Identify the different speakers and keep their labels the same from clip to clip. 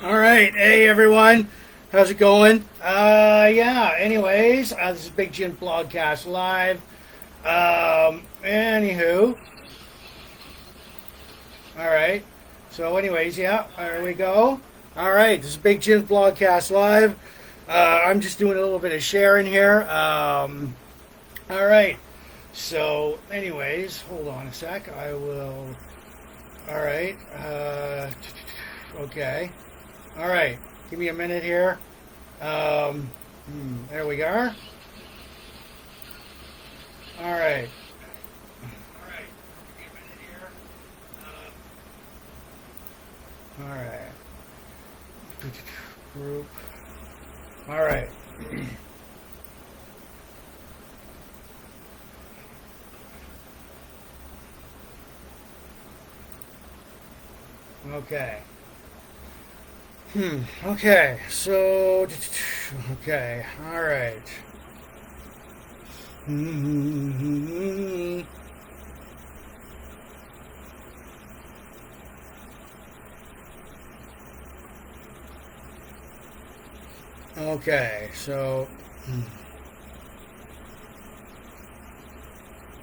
Speaker 1: All right, hey everyone, how's it going? Yeah. Anyways, this is Big Jims Blogcast live. Anywho, all right. So, anyways, yeah, there we go. All right, this is Big Jims Blogcast live. I'm just doing a little bit of sharing here. All right. So, anyways, hold on a sec. I will. All right. Okay. All right. Give me a minute here. There we are. All right. All right. Give me a minute here. All right. Group. All right. Okay. Okay. So. Okay. All right. Okay. So.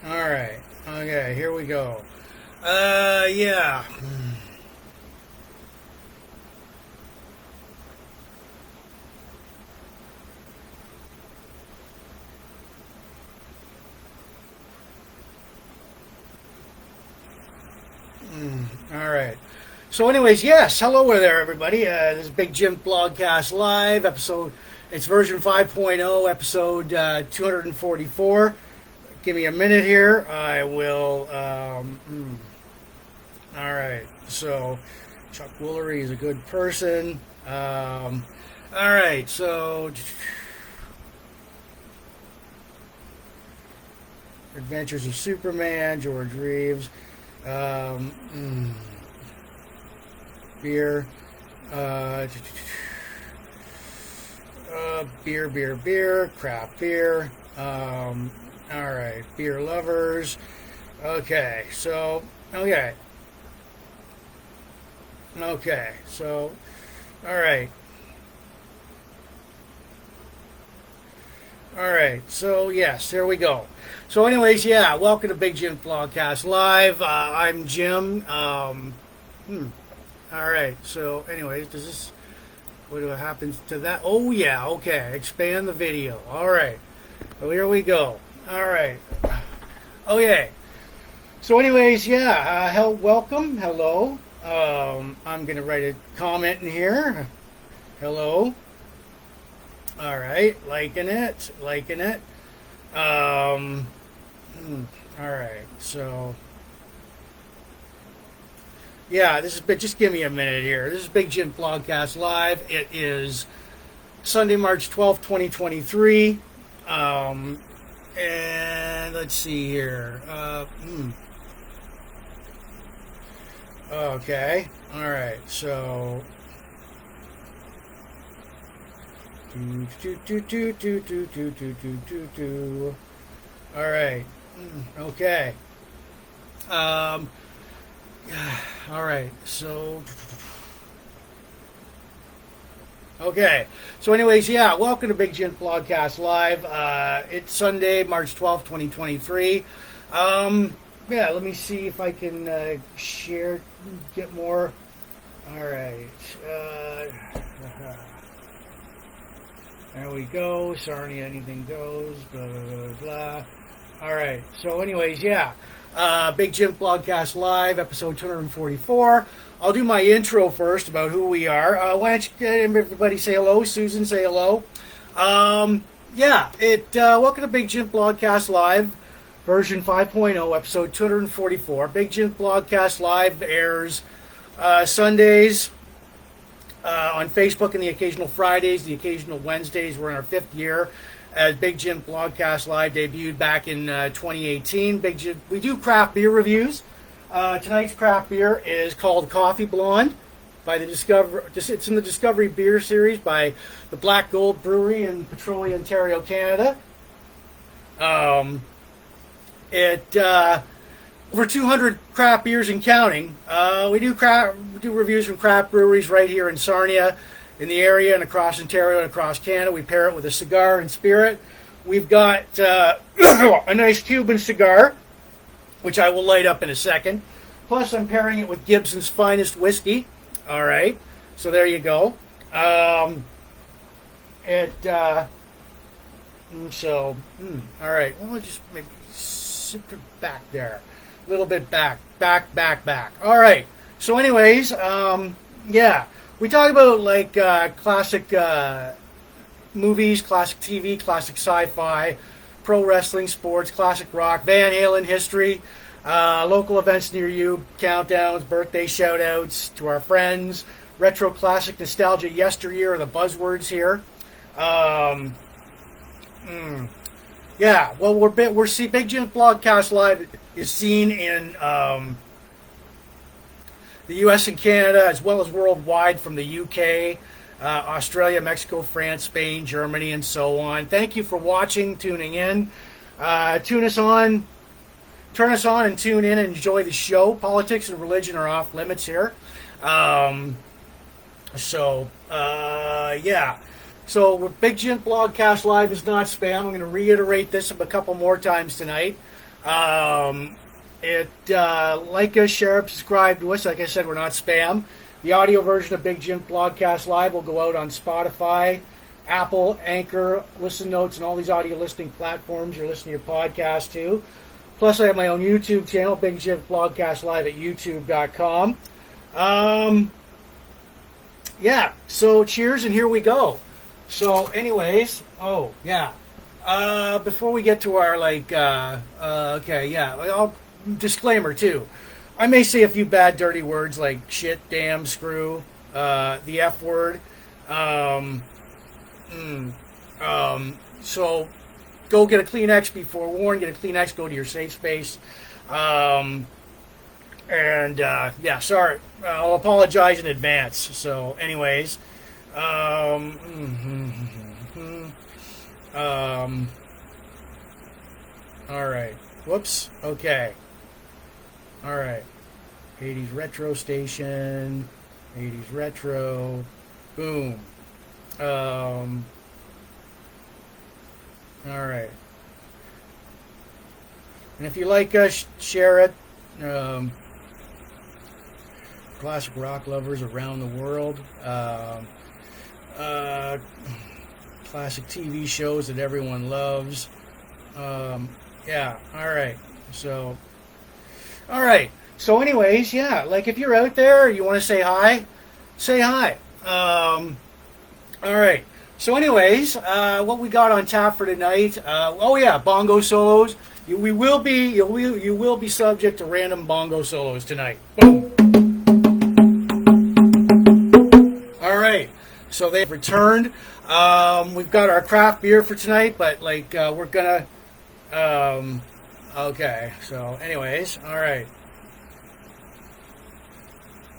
Speaker 1: All right. Okay. Here we go. Yeah. All right. So, anyways, yes. Hello there, everybody. This is Big Jims Blogcast Live episode. It's version 5.0, episode 244. Give me a minute here. I will. All right. So, Chuck Woolery is a good person. All right. So, Adventures of Superman, George Reeves. Beer, beer, craft beer. All right, beer lovers. Okay, so okay, so all right. All right, so yes, there we go. So, anyways, yeah, welcome to Big Jims Blogcast Live. I'm Jim. All right, so, anyways, does this, what happens to that? Oh, yeah, okay, expand the video. All right, well, here we go. All right, okay. So, anyways, yeah, welcome, hello. I'm going to write a comment in here. Hello. All right, liking it. All right, so yeah, this is just give me a minute here. This is Big Jims Blogcast Live. It is Sunday, March 12th, 2023. And let's see here. Okay, all right, so. All right. Okay. All right. So. Okay. So, anyways, yeah. Welcome to Big Jims Blogcast Live. It's Sunday, March 12th, 2023. Yeah. Let me see if I can share, get more. All right. There we go. Sorry, anything goes. Blah, blah, blah, blah. All right. So, anyways, yeah. Big Jims Blogcast Live, episode 244. I'll do my intro first about who we are. Why don't you everybody say hello? Susan, say hello. Yeah. Welcome to Big Jims Blogcast Live, version 5.0, episode 244. Big Jims Blogcast Live airs Sundays. On Facebook and the occasional Fridays, the occasional Wednesdays. We're in our 5th year as Big Jims Blogcast Live, debuted back in 2018. We do craft beer reviews. Tonight's craft beer is called Coffee Blonde by it's in the Discovery Beer Series by the Black Gold Brewery in Petrolia, Ontario, Canada. over 200 craft beers and counting. We do reviews from craft breweries right here in Sarnia, in the area, and across Ontario and across Canada. We pair it with a cigar and spirit. We've got a nice Cuban cigar, which I will light up in a second. Plus, I'm pairing it with Gibson's Finest Whiskey. All right, so there you go. All right. Well, I'll just maybe sit back there, a little bit back. All right. So, anyways, yeah, we talk about like classic movies, classic TV, classic sci-fi, pro wrestling, sports, classic rock, Van Halen history, local events near you, countdowns, birthday shout-outs to our friends, retro classic nostalgia, yesteryear are the buzzwords here. Yeah, well, we're seeing Big Jims Blogcast Live is seen in the U.S. and Canada, as well as worldwide from the U.K., Australia, Mexico, France, Spain, Germany, and so on. Thank you for watching, tuning in. Turn us on and tune in and enjoy the show. Politics and religion are off limits here. Yeah. So Big Jims Blogcast Live is not spam. I'm going to reiterate this a couple more times tonight. Like us, share, subscribe to us. Like I said, we're not spam. The audio version of Big Jims Blogcast Live will go out on Spotify, Apple, Anchor, Listen Notes, and all these audio listening platforms you're listening to your podcast to. Plus, I have my own YouTube channel, Big Jims Blogcast Live at youtube.com. Yeah, so cheers, and here we go. So, anyways, before we get to our, disclaimer, too. I may say a few bad, dirty words like shit, damn, screw, the F word. So go get a Kleenex, be forewarned, get a Kleenex, go to your safe space. Sorry. I'll apologize in advance. So, anyways. All right. Whoops. Okay. All right. 80s retro station. 80s retro. Boom. All right. And if you like us, share it. Classic rock lovers around the world. Classic TV shows that everyone loves. Yeah. All right. So. All right. So, anyways, yeah. Like, if you're out there, you want to say hi, say hi. All right. So, anyways, what we got on tap for tonight? Bongo solos. You will be subject to random bongo solos tonight. Boom. All right. So they've returned. We've got our craft beer for tonight, but we're gonna. Okay. So, anyways, all right.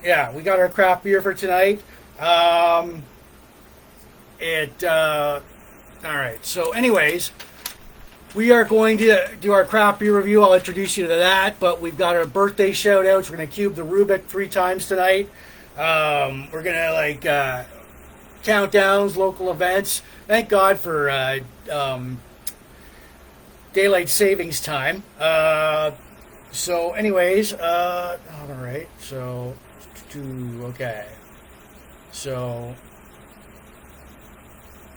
Speaker 1: Yeah, we got our craft beer for tonight. All right. So, anyways, we are going to do our craft beer review. I'll introduce you to that. But we've got our birthday shout outs. We're going to cube the rubick 3 times tonight. We're going to countdowns, local events. Thank God for daylight savings time. So, anyways, all right. So, okay. So,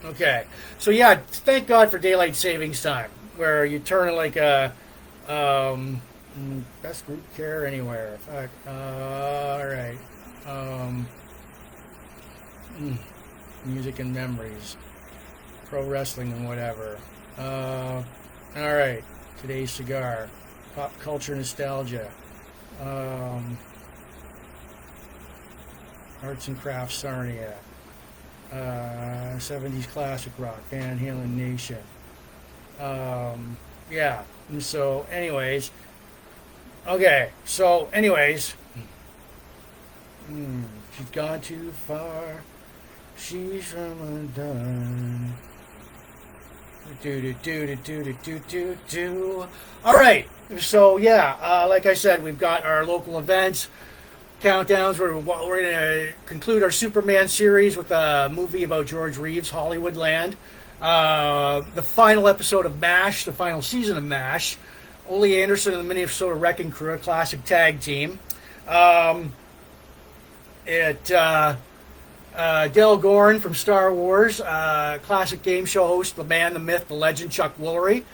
Speaker 1: okay. So, yeah, thank God for daylight savings time, where you turn it like a best group care anywhere. Fuck. All right. Music and memories, pro wrestling and whatever. All right. Today's cigar, pop culture nostalgia, arts and crafts Sarnia, 70s classic rock, Van Halen Nation. Yeah. And so, anyways, okay. So, anyways, she's gone too far. She's from undone. Do. All right. So yeah, like I said, we've got our local events, countdowns. We're going to conclude our Superman series with a movie about George Reeves, Hollywoodland. The final episode of MASH, the final season of MASH. Ole Anderson and the Minnesota Wrecking Crew, a classic tag team. Dale Goren from Star Wars, classic game show host, the man, the myth, the legend, Chuck Woolery.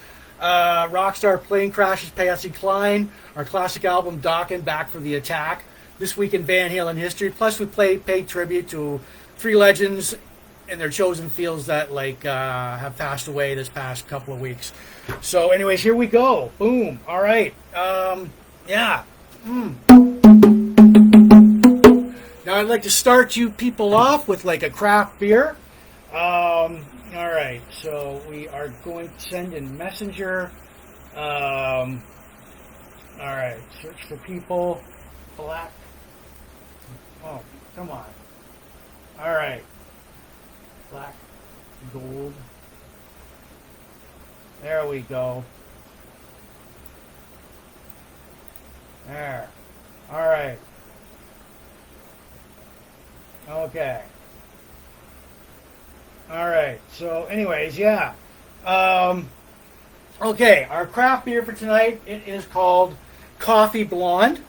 Speaker 1: Rockstar Plane Crashes-Patsy, Cline, our classic album Dokken-Back for the Attack. This week in Van Halen history. Plus, we pay tribute to three legends in their chosen fields that have passed away this past couple of weeks. So, anyways, here we go. Boom. All right. Yeah. Now, I'd like to start you people off with like a craft beer. All right. So we are going to send in Messenger. All right. Search for people. Black. Oh, come on. All right. Black, gold. There we go. There. All right. Okay. All right. So, anyways, yeah. Okay, our craft beer for tonight, it is called Coffee Blonde.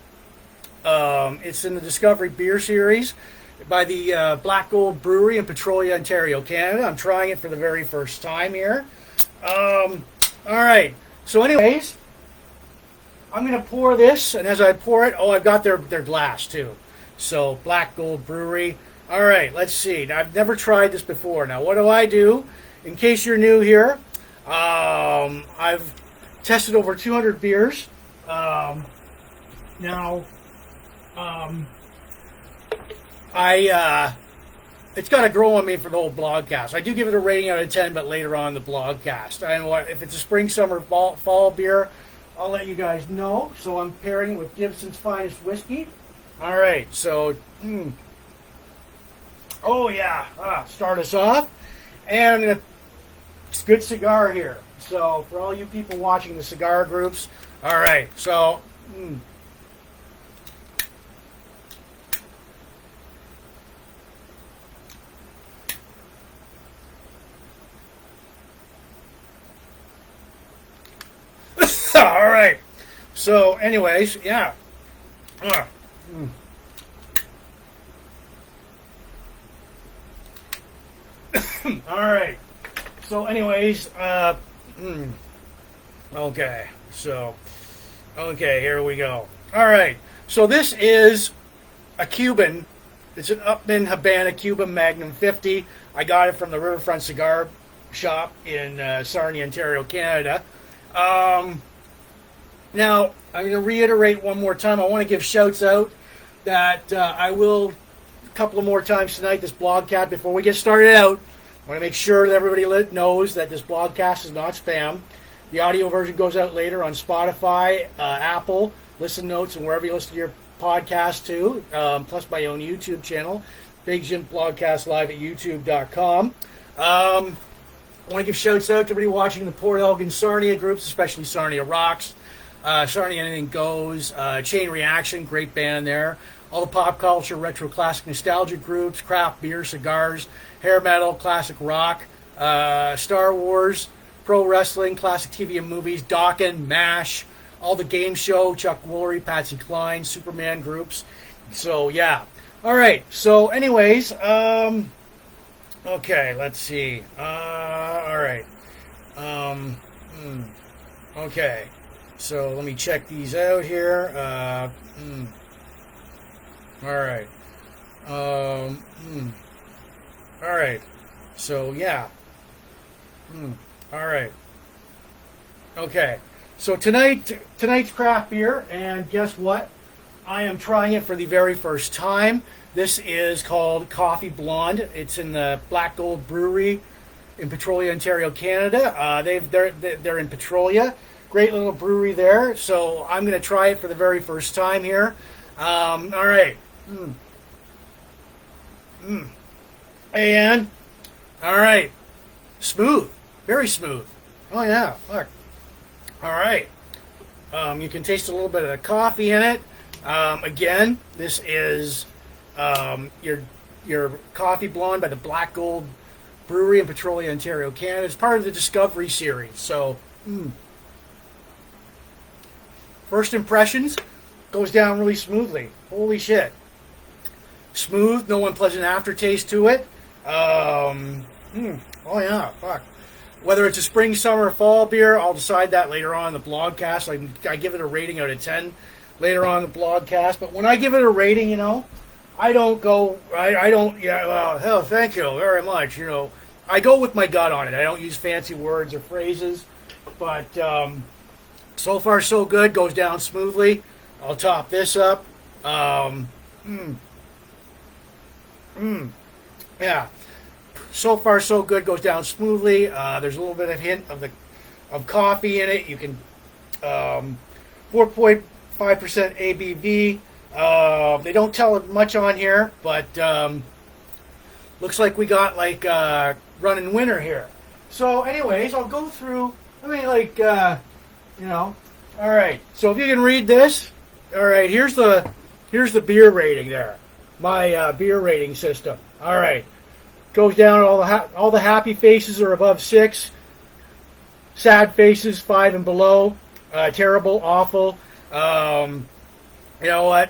Speaker 1: It's in the Discovery Beer Series by the Black Gold Brewery in Petrolia, Ontario, Canada. I'm trying it for the very first time here. All right. So, anyways, I'm going to pour this, and as I pour it, I've got their glass too. So, Black Gold Brewery. All right, let's see. Now, I've never tried this before. Now, what do? In case you're new here, I've tested over 200 beers. It's got to grow on me for the whole blogcast. I do give it a rating out of 10, but later on in the blogcast. And if it's a spring, summer, fall beer, I'll let you guys know. So I'm pairing it with Gibson's Finest Whiskey. All right, so, oh yeah, start us off. And I'm going to, it's a good cigar here. So for all you people watching the cigar groups, all right, so, all right. So, anyways, yeah. All right. So, anyways, okay. So, okay, here we go. All right. So, this is a Cuban. It's an Upman Habana Cuban Magnum 50. I got it from the Riverfront Cigar Shop in Sarnia, Ontario, Canada. Now, I'm going to reiterate one more time. I want to give shouts out that I will a couple of more times tonight, this blogcast. Before we get started out, I want to make sure that everybody knows that this blogcast is not spam. The audio version goes out later on Spotify, Apple, Listen Notes, and wherever you listen to your podcast too, plus my own YouTube channel, Big Jims Blogcast live at youtube.com. I want to give shouts out to everybody watching the Port Elgin Sarnia groups, especially Sarnia Rocks, Sarnia Anything Goes, Chain Reaction, great band there. All the pop culture, retro, classic, nostalgia groups, craft beer, cigars, hair metal, classic rock, Star Wars, pro wrestling, classic TV and movies, Dokken, MASH, all the game show, Chuck Woolery, Patsy Cline, Superman groups. So, yeah. All right. So, anyways, okay, let's see. All right. Okay. So, let me check these out here. All right. All right. So, yeah. All right. Okay. So tonight's craft beer, and guess what? I am trying it for the very first time. This is called Coffee Blonde. It's in the Black Gold Brewery in Petrolia, Ontario, Canada. They're in Petrolia. Great little brewery there. So I'm going to try it for the very first time here. All right. And all right. Smooth. Very smooth. Oh yeah. Look. All right. You can taste a little bit of the coffee in it. Again, this is your coffee blonde by the Black Gold Brewery in Petrolia, Ontario, Canada. It's part of the Discovery series. So, first impressions goes down really smoothly. Holy shit. Smooth, no unpleasant aftertaste to it. Oh yeah, fuck. Whether it's a spring, summer, or fall beer, I'll decide that later on in the blogcast. I give it a rating out of 10 later on in the blogcast. But when I give it a rating, you know, I don't go, I don't, yeah, well, hell, thank you very much, you know. I go with my gut on it. I don't use fancy words or phrases. But so far, so good. Goes down smoothly. I'll top this up. Yeah. So far, so good. Goes down smoothly. There's a little bit of hint of coffee in it. You can 4.5% ABV. They don't tell it much on here, but looks like we got like running winter here. So, anyways, I'll go through. I mean, like you know. All right. So if you can read this, all right. Here's the beer rating there. My beer rating system. All right. Goes down. All the happy faces are above 6. Sad faces 5 and below. Terrible, awful. You know what?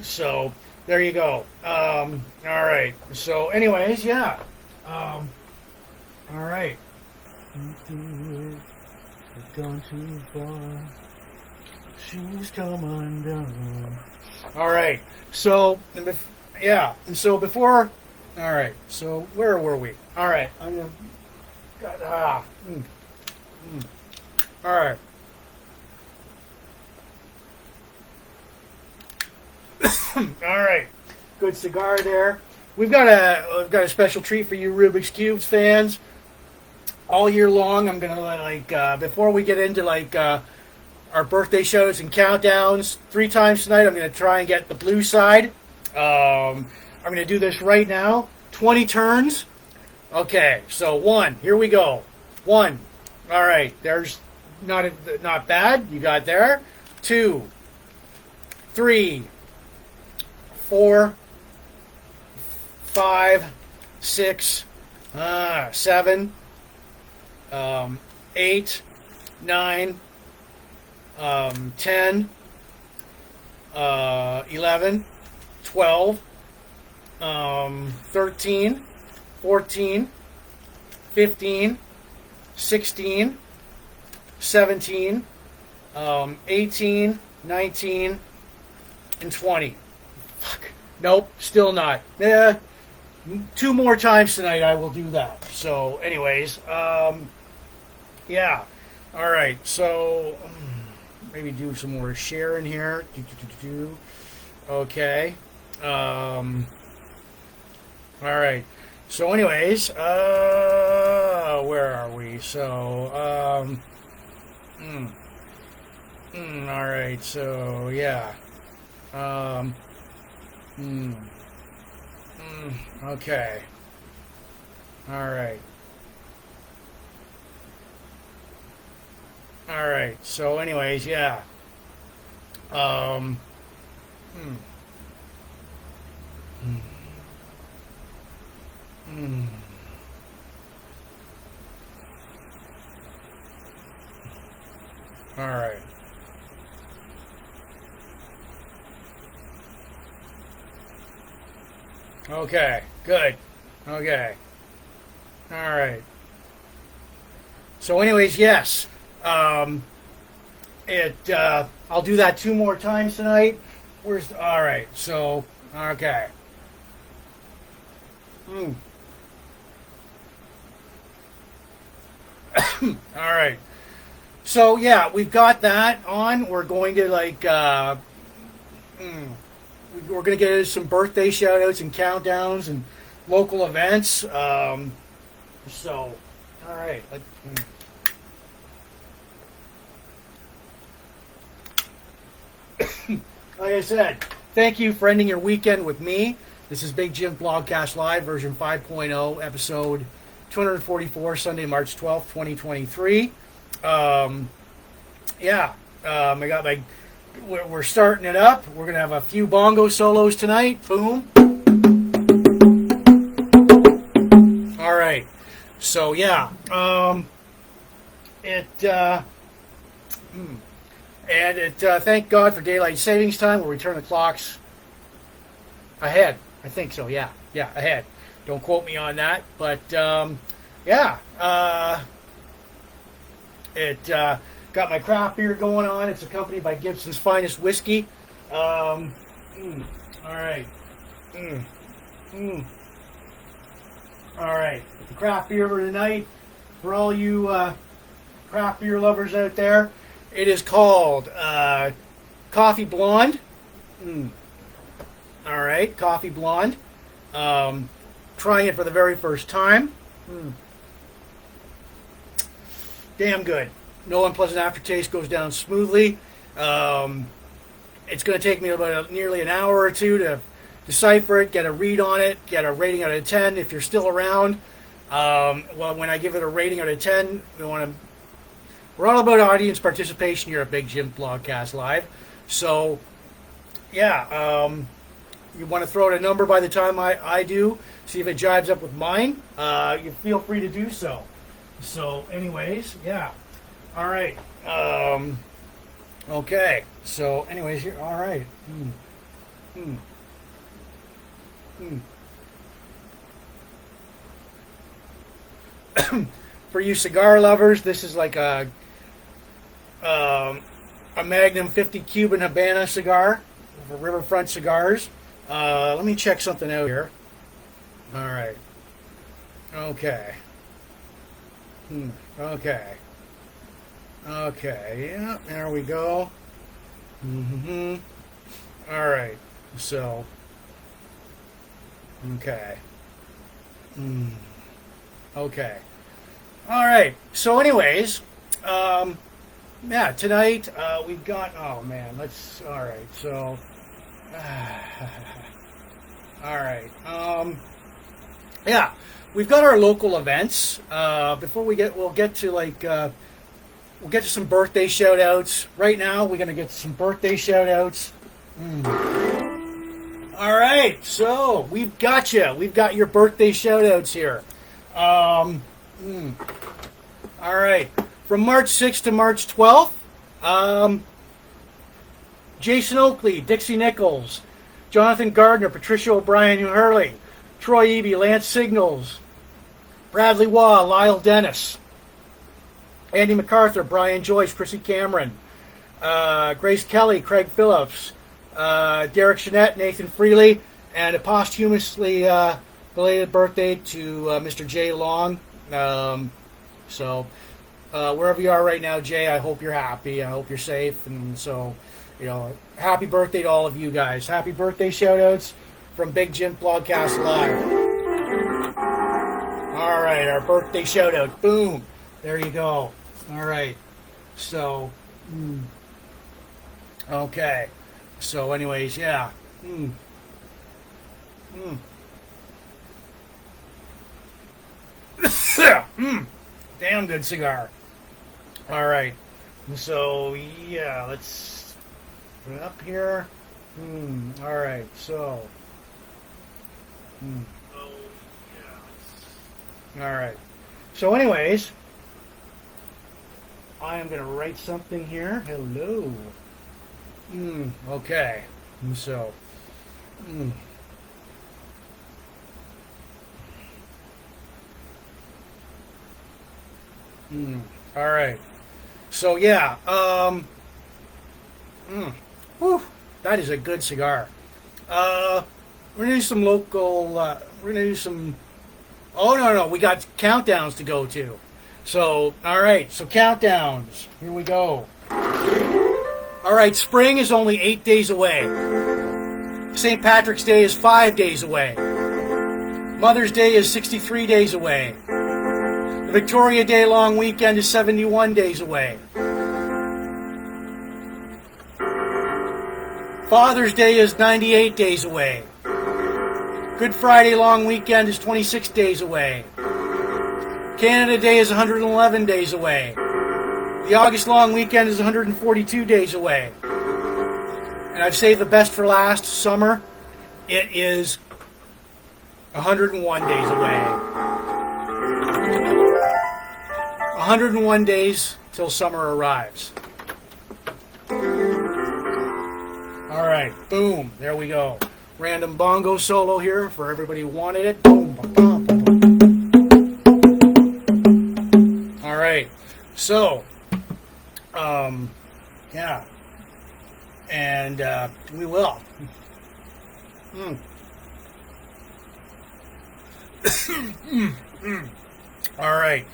Speaker 1: So there you go. All right. So, anyways, yeah. All right. We've gone too far. She's come undone. All right. So, yeah. And so before. All right. So where were we? All right. I'm gonna. All right. All right. Good cigar there. We've got a special treat for you Rubik's Cubes fans. All year long, I'm gonna before we get into our birthday shows and countdowns, 3 times tonight, I'm gonna try and get the blue side. I'm going to do this right now. 20 turns. Okay, so 1. Here we go. 1. All right, there's not bad. You got there. 2, 3, 4, 5, 6, 7, 8, 9, 10, 11, 12, 13, 14, 15, 16, 17, 18, 19, and 20. Fuck. Nope, still not. 2 more times tonight I will do that. So, anyways, yeah. All right, so maybe do some more sharing here. Okay. All right. So, anyways, where are we? So, all right. So, yeah. Okay. All right. All right. So, anyways, yeah. All right. Okay, good. Okay. All right. So anyways, yes. I'll do that 2 more times tonight. All right. So, okay. All right. So yeah, we've got that on. We're going to we're going to get some birthday shout outs and countdowns and local events. So, all right. Like I said, thank you for ending your weekend with me. This is Big Jims Blogcast Live, version 5.0, episode 244, Sunday, March 12th, 2023. Yeah, I got my. We're starting it up. We're gonna have a few bongo solos tonight. Boom. All right. So yeah. Thank God for daylight savings time. We'll return the clocks ahead. I think so. Yeah. Yeah. Ahead. Don't quote me on that. But yeah. Got my craft beer going on. It's accompanied by Gibson's Finest Whiskey. All right. All right. The craft beer for tonight, for all you craft beer lovers out there, it is called Coffee Blonde. All right, Coffee Blonde. Trying it for the very first time. Damn good. No unpleasant aftertaste, goes down smoothly. It's going to take me about nearly an hour or two to decipher it, get a read on it, get a rating out of 10 if you're still around. Well, when I give it a rating out of 10, we're all about audience participation here at Big Jims Blogcast Live. So, yeah, you want to throw out a number by the time I do, see if it jives up with mine, you feel free to do so. So, anyways, yeah. All right. Okay. So, anyways, here. All right. For you cigar lovers, this is like a Magnum 50 Cuban Habana cigar for Riverfront Cigars. Let me check something out here. All right. Okay. Okay. Okay, yeah, there we go. All right, so, okay. Okay. All right, so anyways, yeah, tonight we've got, oh man, all right, so, all right, yeah, we've got our local events. Before we'll get to like, we'll get to some birthday shout-outs. Right now, we're going to get some birthday shout-outs. All right, so we've got you. We've got your birthday shout-outs here. All right, from March 6th to March 12th, Jason Oakley, Dixie Nichols, Jonathan Gardner, Patricia O'Brien, Hugh Hurley, Troy Eby, Lance Signals, Bradley Waugh, Lyle Dennis, Andy MacArthur, Brian Joyce, Chrissy Cameron, Grace Kelly, Craig Phillips, Derek Jeanette, Nathan Freely, and a posthumously belated birthday to Mr. Jay Long. So wherever you are right now, Jay, I hope you're happy. I hope you're safe. And so, happy birthday to all of you guys. Happy birthday shout-outs from Big Jims Blogcast Live. All right, our birthday shout-out. Boom. There you go. All right. So, okay. So, anyways, yeah. Damn good cigar. All right. So, yeah, let's put it up here. All right. So, all right. So, anyways, I am going to write something here. Hello. Okay. So, all right. So, yeah. Whew, that is a good cigar. We're going to do some local, we're going to do some, oh, no, we got countdowns to go to. So, all right, so countdowns. Here we go. All right, spring is only 8 days away. St. Patrick's Day is 5 days away. Mother's Day is 63 days away. The Victoria Day long weekend is 71 days away. Father's Day is 98 days away. Good Friday long weekend is 26 days away. Canada Day is 111 days away. The August long weekend is 142 days away. And I've saved the best for last, summer. It is 101 days away. 101 days till summer arrives. All right, boom, there we go. Random bongo solo here for everybody who wanted it. Boom, boom, boom, boom. All right, so, yeah, and we will. All right,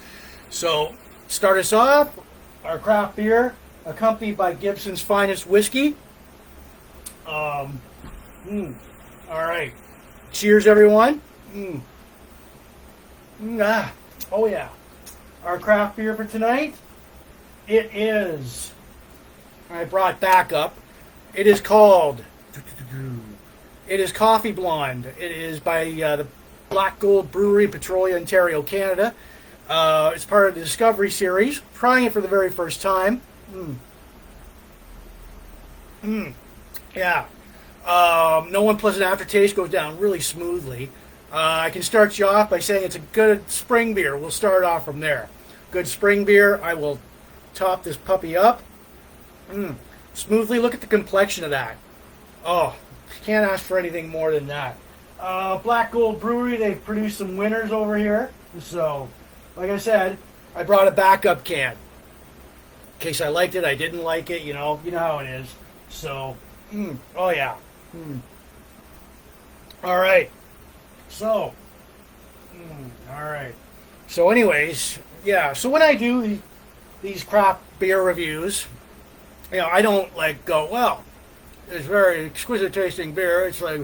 Speaker 1: so start us off, our craft beer, accompanied by Gibson's finest whiskey. All right, cheers, everyone. Oh yeah, our craft beer for tonight. It is. I brought back up. It is called. It is Coffee Blonde. It is by the Black Gold Brewery, Petrolia, Ontario, Canada. It's part of the Discovery series. Trying it for the very first time. Yeah. No unpleasant aftertaste, goes down really smoothly. I can start you off by saying it's a good spring beer. We'll start off from there. Good spring beer. I will top this puppy up. Smoothly. Look at the complexion of that. Oh, can't ask for anything more than that. Black Gold Brewery, they've produced some winners over here. So, like I said, I brought a backup can. In case I liked it, I didn't like it, you know how it is. So, oh yeah. All right. So, all right. So anyways, yeah, so when I do these craft beer reviews, I don't like go, well, it's very exquisite tasting beer. It's like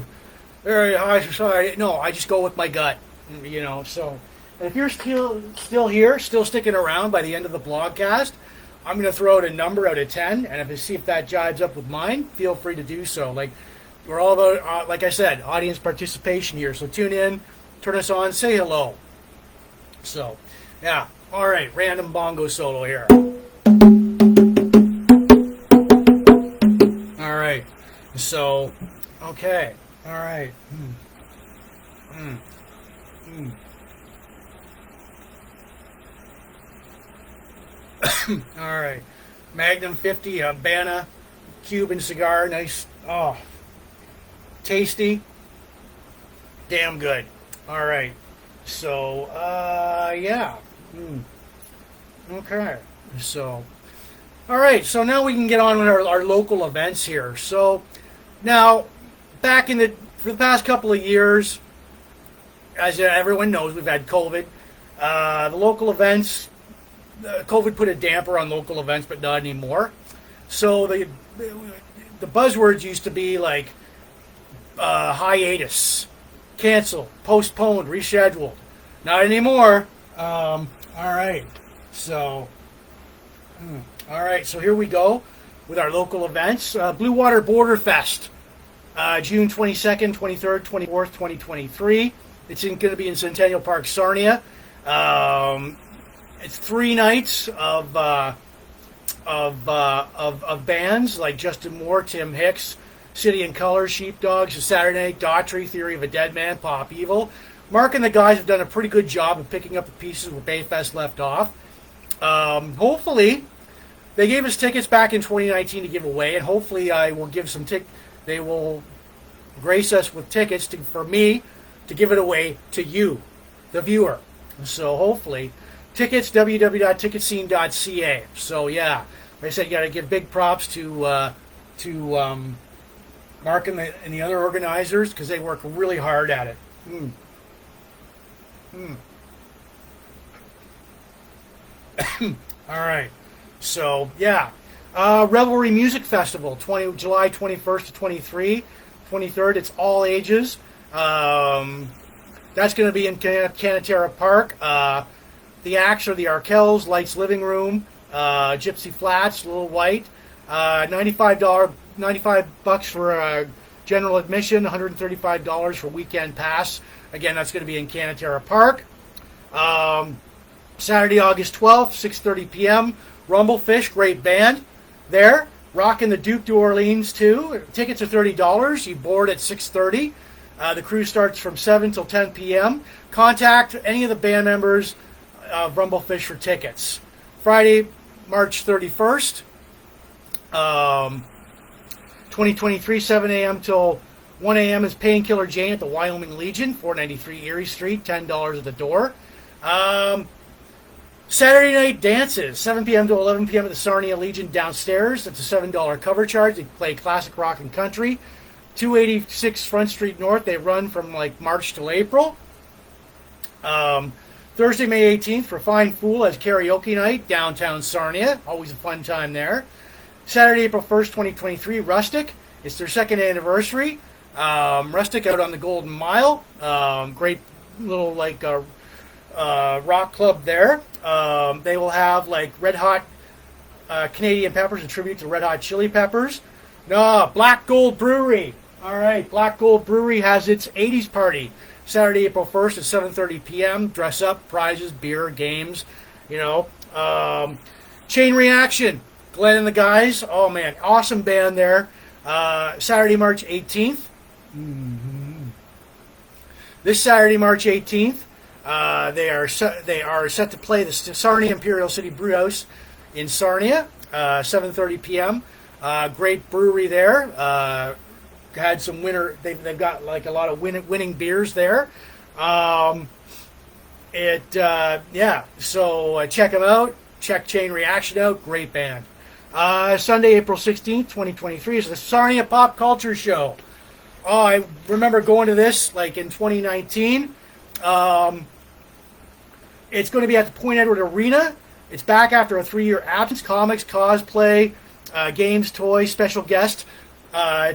Speaker 1: very high society. No, I just go with my gut, so. And if you're still here, still sticking around by the end of the blogcast, I'm going to throw out a number out of 10, and see if that jives up with mine, feel free to do so. Like, we're all about, like I said, audience participation here. So tune in, turn us on, say hello. So, yeah. All right, random bongo solo here. All right. So, okay. All right. All right. Magnum 50 Habana Cuban cigar. Nice. Oh. Tasty. Damn good. All right. So, yeah. Okay. So, all right. So now we can get on with our local events here. So, now, for the past couple of years, as everyone knows, we've had COVID. The local events, COVID put a damper on local events, but not anymore. So the buzzwords used to be like hiatus, cancel, postponed, rescheduled. Not anymore. All right. So, all right. So here we go with our local events. Blue Water Border Fest, June 22nd, 23rd, 24th, 2023. It's going to be in Centennial Park, Sarnia. It's 3 nights of bands like Justin Moore, Tim Hicks, City and Colors, Sheepdogs, The Saturday Night Daughtry, Theory of a Dead Man, Pop Evil. Mark and the guys have done a pretty good job of picking up the pieces where Bayfest left off. Hopefully, they gave us tickets back in 2019 to give away, and hopefully I will give some they will grace us with tickets for me to give it away to you, the viewer. So hopefully, tickets, www.ticketscene.ca. So yeah, like I said, you got to give big props to Mark and the other organizers because they work really hard at it. All right. So yeah, Revelry Music Festival, July 21st to 23rd. It's all ages. That's going to be in Canatera Park. The acts are the Arkells, Lights Living Room, Gypsy Flats, Little White. $95 for general admission, $135 for weekend pass. Again, that's going to be in Canatera Park. Saturday, August 12th, 6:30 p.m. Rumblefish, great band there. Rocking the Duke d'Orleans too. Tickets are $30. You board at 6:30. The cruise starts from 7 till 10 p.m. Contact any of the band members of Rumblefish for tickets. Friday, March 31st, 2023, 7 a.m. till 1 a.m. is Painkiller Jane at the Wyoming Legion, 493 Erie Street, $10 at the door. Saturday night dances, 7 p.m. to 11 p.m. at the Sarnia Legion downstairs. That's a $7 cover charge. They play classic rock and country. 286 Front Street North. They run from like March till April. Thursday, May 18th, for Fine Fool as karaoke night, downtown Sarnia. Always a fun time there. Saturday, April 1st, 2023, Rustic. It's their second anniversary. Rustic out on the Golden Mile. Great little like rock club there. They will have like Red Hot Canadian Peppers, a tribute to Red Hot Chili Peppers. Black Gold Brewery. All right, Black Gold Brewery has its 80s party Saturday, April 1st at 7:30 p.m. Dress up, prizes, beer, games, you know. Chain Reaction, Glenn and the guys. Oh man, awesome band there. Saturday, March 18th. This Saturday, March 18th, they are set to play the Sarnia Imperial City Brewhouse in Sarnia, 7:30 p.m. Great brewery there. Had some winter. They've got like a lot of winning beers there. So check them out. Check Chain Reaction out. Great band. Sunday, April 16th, 2023 is the Sarnia Pop Culture Show. Oh, I remember going to this like in 2019. It's going to be at the Point Edward Arena. It's back after a 3-year absence. Comics, cosplay, games, toys, special guest.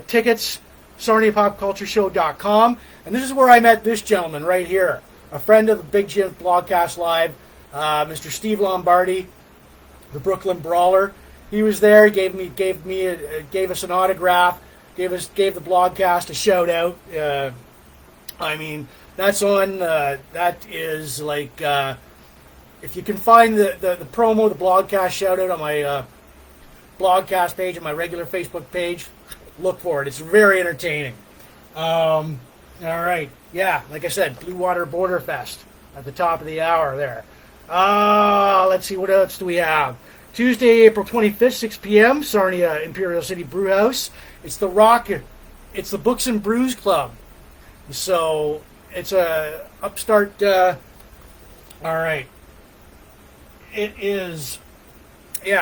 Speaker 1: Tickets, SarniaPopCultureShow.com. And this is where I met this gentleman right here, a friend of the Big Jims Blogcast Live, Mr. Steve Lombardi, the Brooklyn Brawler. He was there. He gave us an autograph. Gave the Blogcast a shout out. I mean, that's on. That is like if you can find the promo, the Blogcast shout out on my Blogcast page and my regular Facebook page. Look for it. It's very entertaining. All right. Yeah, like I said, Blue Water Border Fest at the top of the hour there. Let's see, what else do we have? Tuesday, April 25th, 6 p.m., Sarnia Imperial City Brewhouse. It's the Books and Brews Club. So it's a upstart. All right. It is,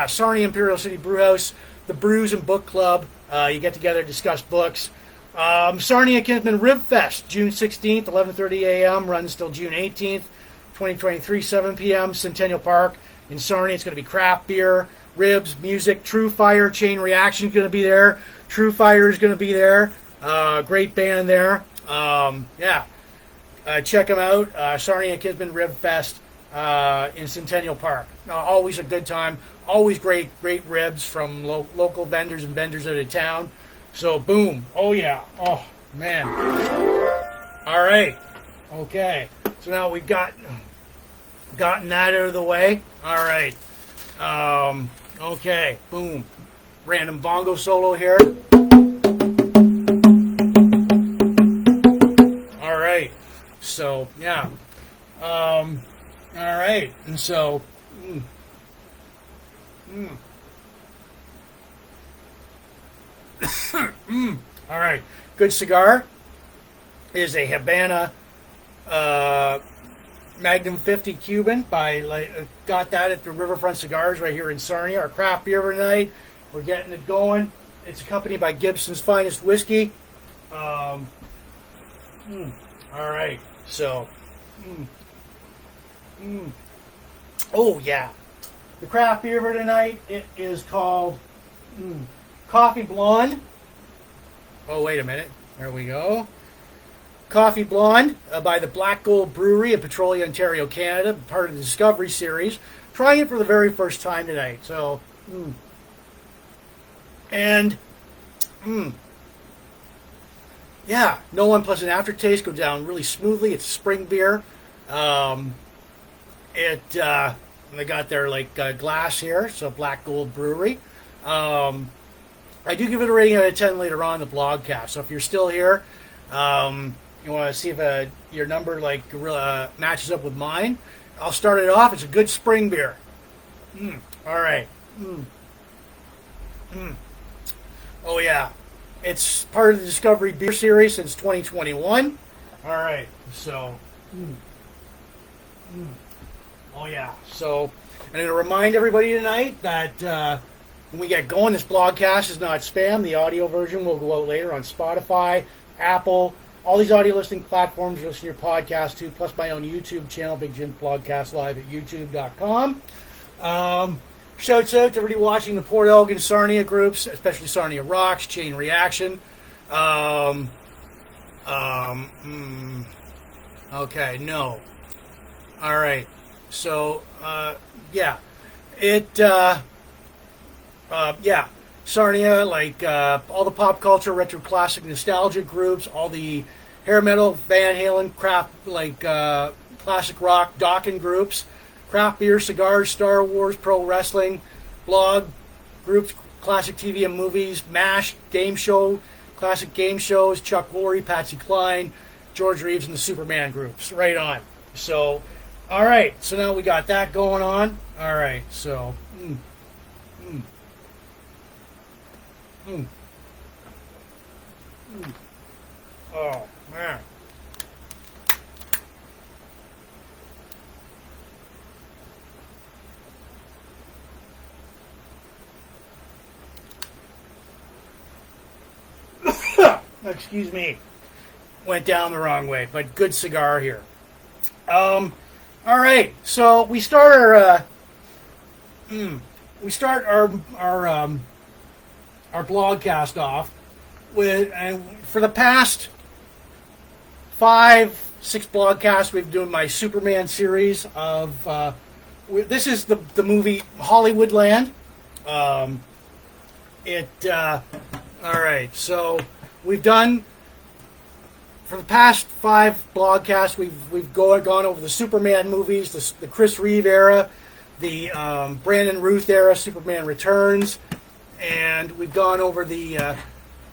Speaker 1: Sarnia Imperial City Brewhouse, the Brews and Book Club. You get together, discuss books. Sarnia Kinsman Rib Fest, June 16th, 11:30 a.m., runs till June 18th, 2023, 7 p.m., Centennial Park in Sarnia. It's going to be craft beer, ribs, music. True Fire, Chain Reaction is going to be there. True Fire is going to be there. Great band there. Check them out. Sarnia Kinsman Rib Fest in Centennial Park. Always a good time. Always great ribs from local vendors and vendors out of town. So, boom. Oh, yeah. Oh, man. All right. Okay. So now we've gotten that out of the way. All right. Okay. Boom. Random bongo solo here. All right. So, yeah. All right. And so... All right. Good cigar is a Habana Magnum 50 Cuban got that at the Riverfront Cigars right here in Sarnia. Our craft beer tonight. We're getting it going. It's accompanied by Gibson's Finest Whiskey. All right. So, oh yeah. The craft beer for tonight, it is called Coffee Blonde. Oh, wait a minute. There we go. Coffee Blonde by the Black Gold Brewery in Petrolia, Ontario, Canada, part of the Discovery Series. Trying it for the very first time tonight. So, yeah, no unpleasant aftertaste. Go down really smoothly. It's spring beer. And they got their glass here, so Black Gold Brewery. I do give it a rating out of 10 later on in the blogcast. So if you're still here, you want to see if your number matches up with mine, I'll start it off. It's a good spring beer. All right. Oh yeah, it's part of the Discovery Beer Series since 2021. All right, so. Oh yeah, so I'm going to remind everybody tonight that. When we get going, this blogcast is not spam. The audio version will go out later on Spotify, Apple, all these audio listening platforms you listen to your podcast to, plus my own YouTube channel, Big Jims Blogcast Live at youtube.com. Shouts out to everybody watching the Port Elgin Sarnia groups, especially Sarnia Rocks, Chain Reaction. Okay, no. All right. So, yeah. Sarnia, all the pop culture, retro classic nostalgia groups, all the hair metal, Van Halen, craft, classic rock, Dokken groups, craft beer, cigars, Star Wars, pro wrestling, blog groups, classic TV and movies, MASH, game show, classic game shows, Chuck Woolery, Patsy Cline, George Reeves, and the Superman groups. Right on. So, all right. So now we got that going on. All right. So. Oh, man. Excuse me. Went down the wrong way, but good cigar here. All right. So we start our blogcast off with, and for the past 5-6 blogcasts, we've been doing my Superman series of. This is the movie Hollywoodland. All right, so we've done for the past 5 blogcasts. We've gone over the Superman movies, the Chris Reeve era, the Brandon Routh era, Superman Returns. And we've gone over the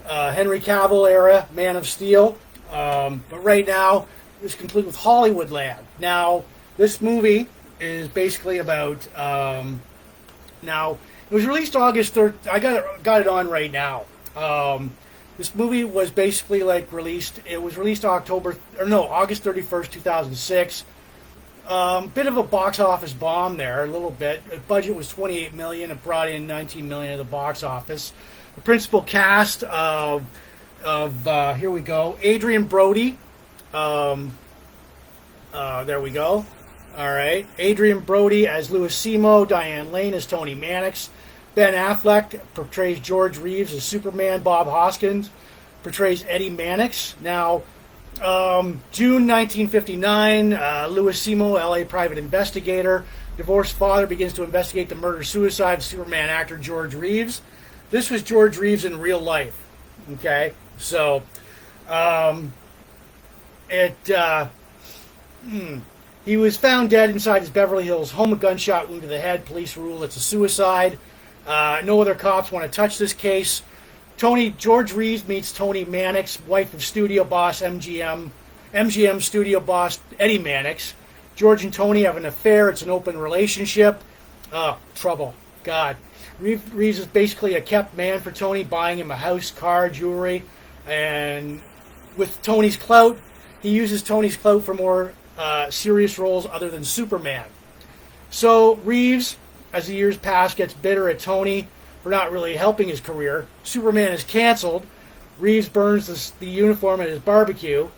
Speaker 1: Henry Cavill era, Man of Steel. But right now, it's complete with Hollywoodland. Now, this movie is basically about... now, it was released August 3rd. I got it on right now. This movie was basically released... It was released August 31st, 2006. Bit of a box office bomb there, a little bit. The budget was $28 million. It brought in $19 million at the box office. The principal cast of here we go, Adrian Brody. There we go. All right, Adrian Brody as Louis Simo, Diane Lane as Tony Mannix, Ben Affleck portrays George Reeves as Superman. Bob Hoskins portrays Eddie Mannix. Now. June 1959, Louis Simo, L.A. private investigator, divorced father, begins to investigate the murder-suicide of Superman actor George Reeves. This was George Reeves in real life. Okay, so he was found dead inside his Beverly Hills home, a gunshot wound to the head. Police rule it's a suicide. No other cops want to touch this case. George Reeves meets Tony Mannix, wife of studio boss MGM studio boss Eddie Mannix. George and Tony have an affair. It's an open relationship. Trouble. God. Reeves is basically a kept man for Tony, buying him a house, car, jewelry. And with Tony's clout, he uses Tony's clout for more serious roles other than Superman. So Reeves, as the years pass, gets bitter at Tony for not really helping his career. Superman is canceled. Reeves burns the uniform at his barbecue.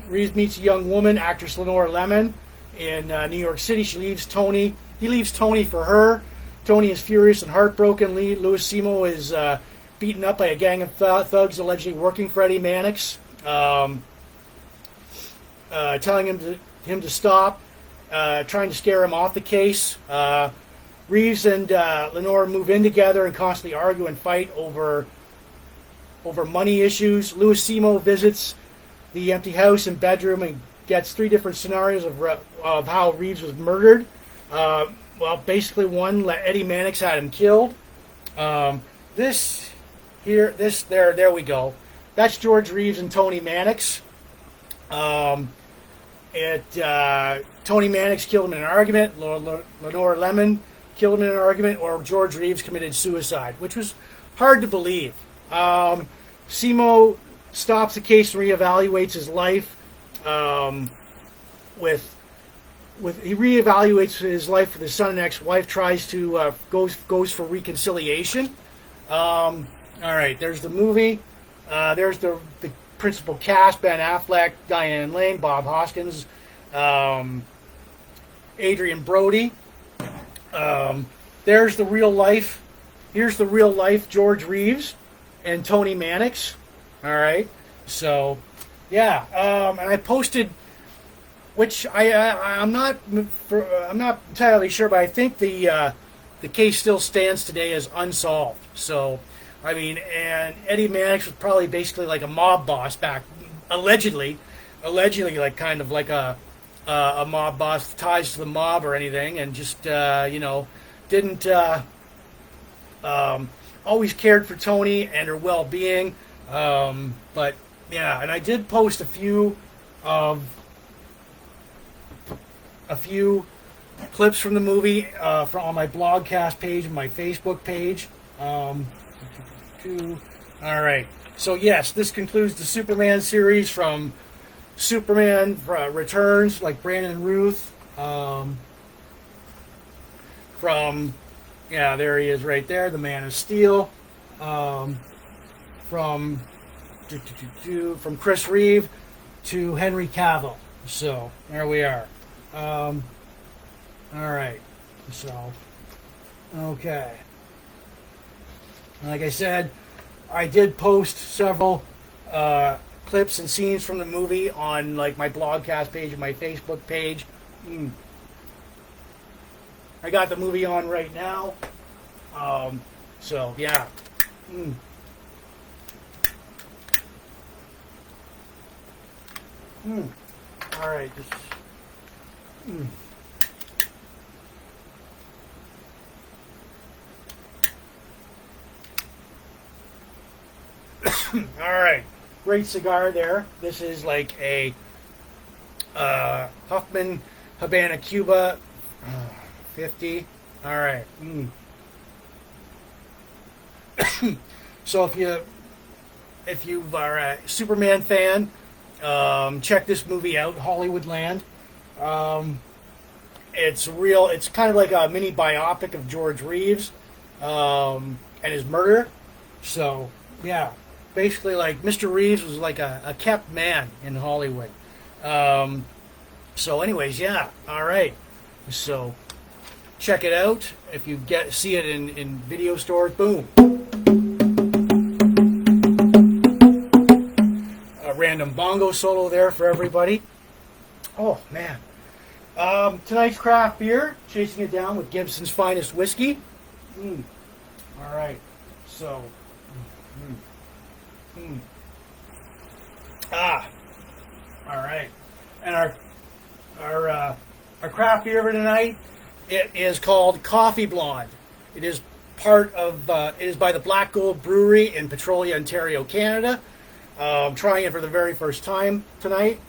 Speaker 1: Reeves meets a young woman, actress Lenore Lemon, in New York City. He leaves Tony for her. Tony is furious and heartbroken. Louis Simo is beaten up by a gang of thugs allegedly working for Eddie Mannix, telling him to stop, trying to scare him off the case. Reeves and Lenore move in together and constantly argue and fight over money issues. Louis Simo visits the empty house and bedroom and gets 3 different scenarios of how Reeves was murdered. Well, basically one, Eddie Mannix had him killed. There we go. That's George Reeves and Tony Mannix. Tony Mannix killed him in an argument. Lenore Lemon killed him in an argument, or George Reeves committed suicide, which was hard to believe. Simo stops the case and reevaluates his life. He reevaluates his life with his son and ex-wife. Tries to goes for reconciliation. All right, there's the movie. There's the principal cast: Ben Affleck, Diane Lane, Bob Hoskins, Adrian Brody. There's the real life. Here's the real life George Reeves and Tony Mannix. All right. So, yeah. And I posted, which I'm not entirely sure, but I think the case still stands today as unsolved. So, I mean, and Eddie Mannix was probably basically like a mob boss back, allegedly, like kind of like a mob boss, ties to the mob or anything, and just didn't always cared for Tony and her well-being. But yeah, and I did post a few clips from the movie on my blogcast page and my Facebook page. All right. So yes, this concludes the Superman series from Superman Returns, like Brandon and Ruth. There he is right there, the Man of Steel. From Chris Reeve to Henry Cavill. So there we are. All right. So okay. Like I said, I did post several clips and scenes from the movie on like my blogcast page and my Facebook page. I got the movie on right now. So yeah. All right. All right. Great cigar there. This is like a Huffman Habana Cuba 50. All right. So if you are a Superman fan, check this movie out, Hollywoodland. It's real. It's kind of like a mini biopic of George Reeves and his murder. So yeah, basically like Mr. Reeves was like a kept man in Hollywood. So anyways, yeah. All right. So check it out. If you see it in video stores, boom. A random bongo solo there for everybody. Oh man. Tonight's craft beer, chasing it down with Gibson's Finest Whiskey. All right. So. All right. And our craft beer for tonight, it is called Coffee Blonde. It is part of. It is by the Black Gold Brewery in Petrolia, Ontario, Canada. I'm trying it for the very first time tonight.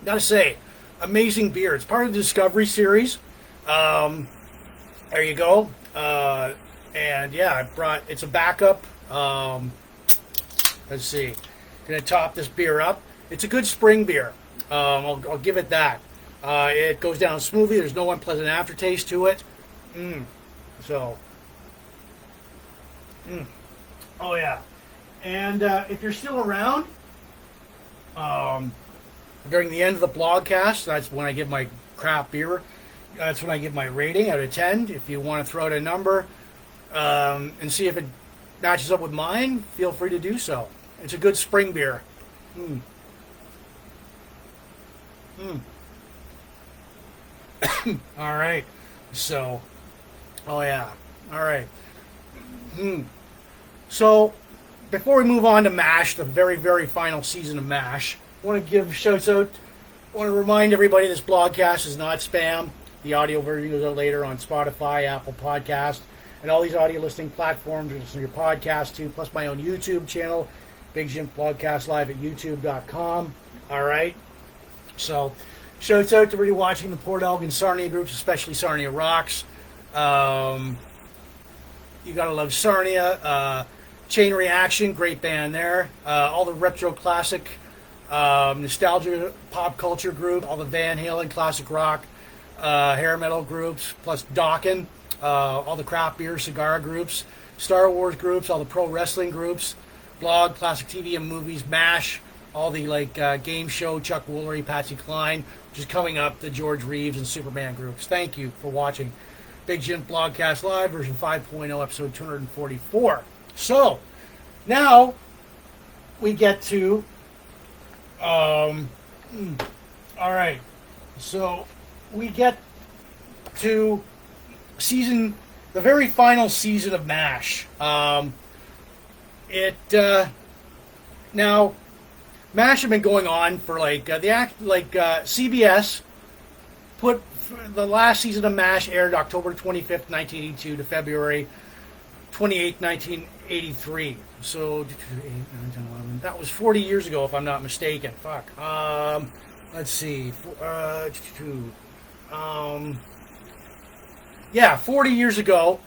Speaker 1: Gotta say, amazing beer. It's part of the Discovery series. There you go. And yeah, I brought. It's a backup. Let's see. Gonna top this beer up. It's a good spring beer. I'll give it that. It goes down smoothly. There's no unpleasant aftertaste to it. So. Oh yeah. And if you're still around, during the end of the blogcast, that's when I give my craft beer. That's when I give my rating out of 10. If you want to throw out a number and see if it matches up with mine, feel free to do so. It's a good spring beer. All right. So, oh yeah. All right. So, before we move on to MASH, the very, very final season of MASH, I want to give shouts out I want to remind everybody this blogcast is not spam. The audio version goes out later on Spotify, Apple Podcast, and all these audio listening platforms. You listen to your podcast too, plus my own YouTube channel, Big Jims Blogcast live at youtube.com. All right. So, shouts out to everybody watching the Port Elgin Sarnia groups, especially Sarnia Rocks. You gotta love Sarnia. Chain Reaction, great band there. All the retro classic, nostalgia pop culture group, all the Van Halen classic rock, hair metal groups, plus Dokken, all the craft beer cigar groups, Star Wars groups, all the pro wrestling groups, blog, classic TV and movies, MASH, all the game show, Chuck Woolery, Patsy Cline, which is coming up, the George Reeves and Superman groups. Thank you for watching Big Jims Blogcast Live, version 5.0, episode 244. So, now we get to, all right, so we get to the very final season of MASH. Now, MASH had been going on for CBS put the last season of MASH aired October 25th, 1982 to February 28th, 1983. So, 8, 9, 10, 11. That was 40 years ago, if I'm not mistaken. Fuck. Let's see. 40 years ago.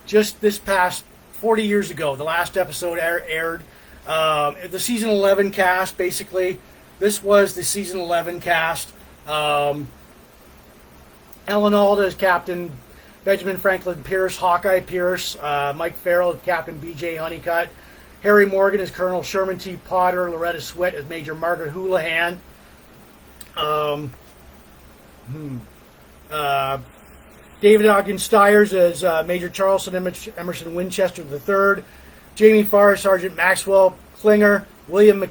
Speaker 1: Just this past 40 years ago, the last episode aired. The season 11 cast, basically. This was the season 11 cast. Alan Alda as Captain, Benjamin Franklin Pierce, Hawkeye Pierce, Mike Farrell as Captain B.J. Honeycutt, Harry Morgan as Colonel Sherman T. Potter, Loretta Swett as Major Margaret Houlihan, David Ogden Stiers as Major Charleston Emerson Winchester III, Jamie Farr as Sergeant Maxwell Klinger, William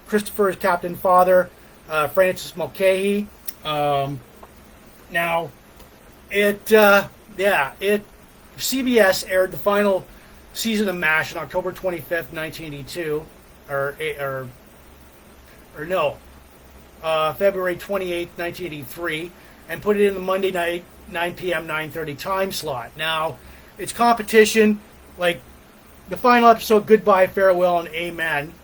Speaker 1: Christopher as Captain Father, Francis Mulcahy. Now, CBS aired the final season of MASH on October 25th, 1982, February 28th, 1983, and put it in the Monday night 9 p.m. 9:30 time slot. Now, it's competition. Like the final episode, Goodbye, Farewell, and Amen,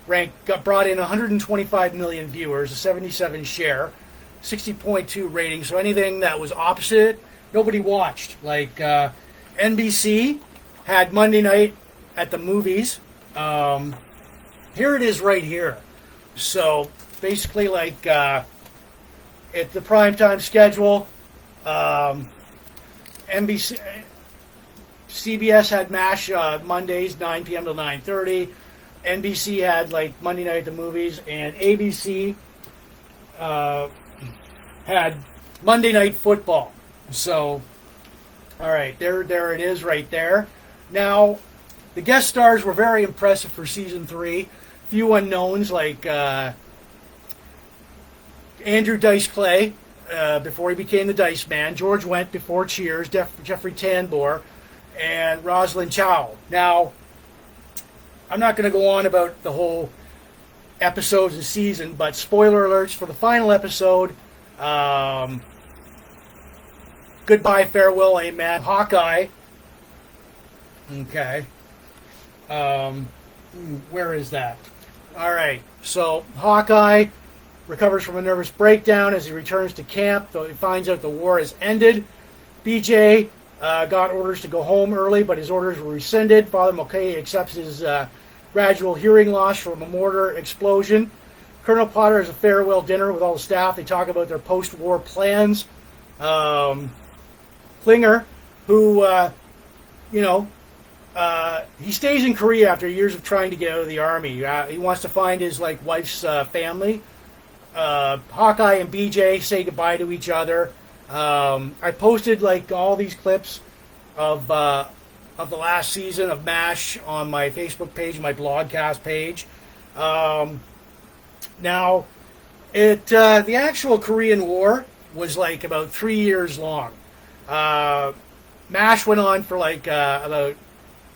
Speaker 1: brought in 125 million viewers, a 77 share, 60.2 rating. So anything that was opposite, nobody watched. Like NBC had Monday night at the movies. Here it is right here. So basically, at the primetime schedule, CBS had MASH Mondays 9 p.m. to 9:30. NBC had Monday night at the movies, and ABC had Monday Night Football. So, all right, there it is right there. Now, the guest stars were very impressive for season 3. Few unknowns like Andrew Dice Clay before he became the Dice Man, George Wendt before Cheers, Jeffrey Tambor, and Rosalind Chow. Now, I'm not going to go on about the whole episodes and season, but spoiler alerts for the final episode. Goodbye, Farewell, Amen. Hawkeye. Okay. Where is that? All right. So Hawkeye recovers from a nervous breakdown as he returns to camp, though he finds out the war has ended. BJ got orders to go home early, but his orders were rescinded. Father Mulcahy accepts his gradual hearing loss from a mortar explosion. Colonel Potter has a farewell dinner with all the staff. They talk about their post-war plans. Klinger, who, he stays in Korea after years of trying to get out of the army. He wants to find his wife's family. Hawkeye and BJ say goodbye to each other. I posted all these clips of the last season of MASH on my Facebook page, my blogcast page. Now, the actual Korean War was about 3 years long. MASH went on for about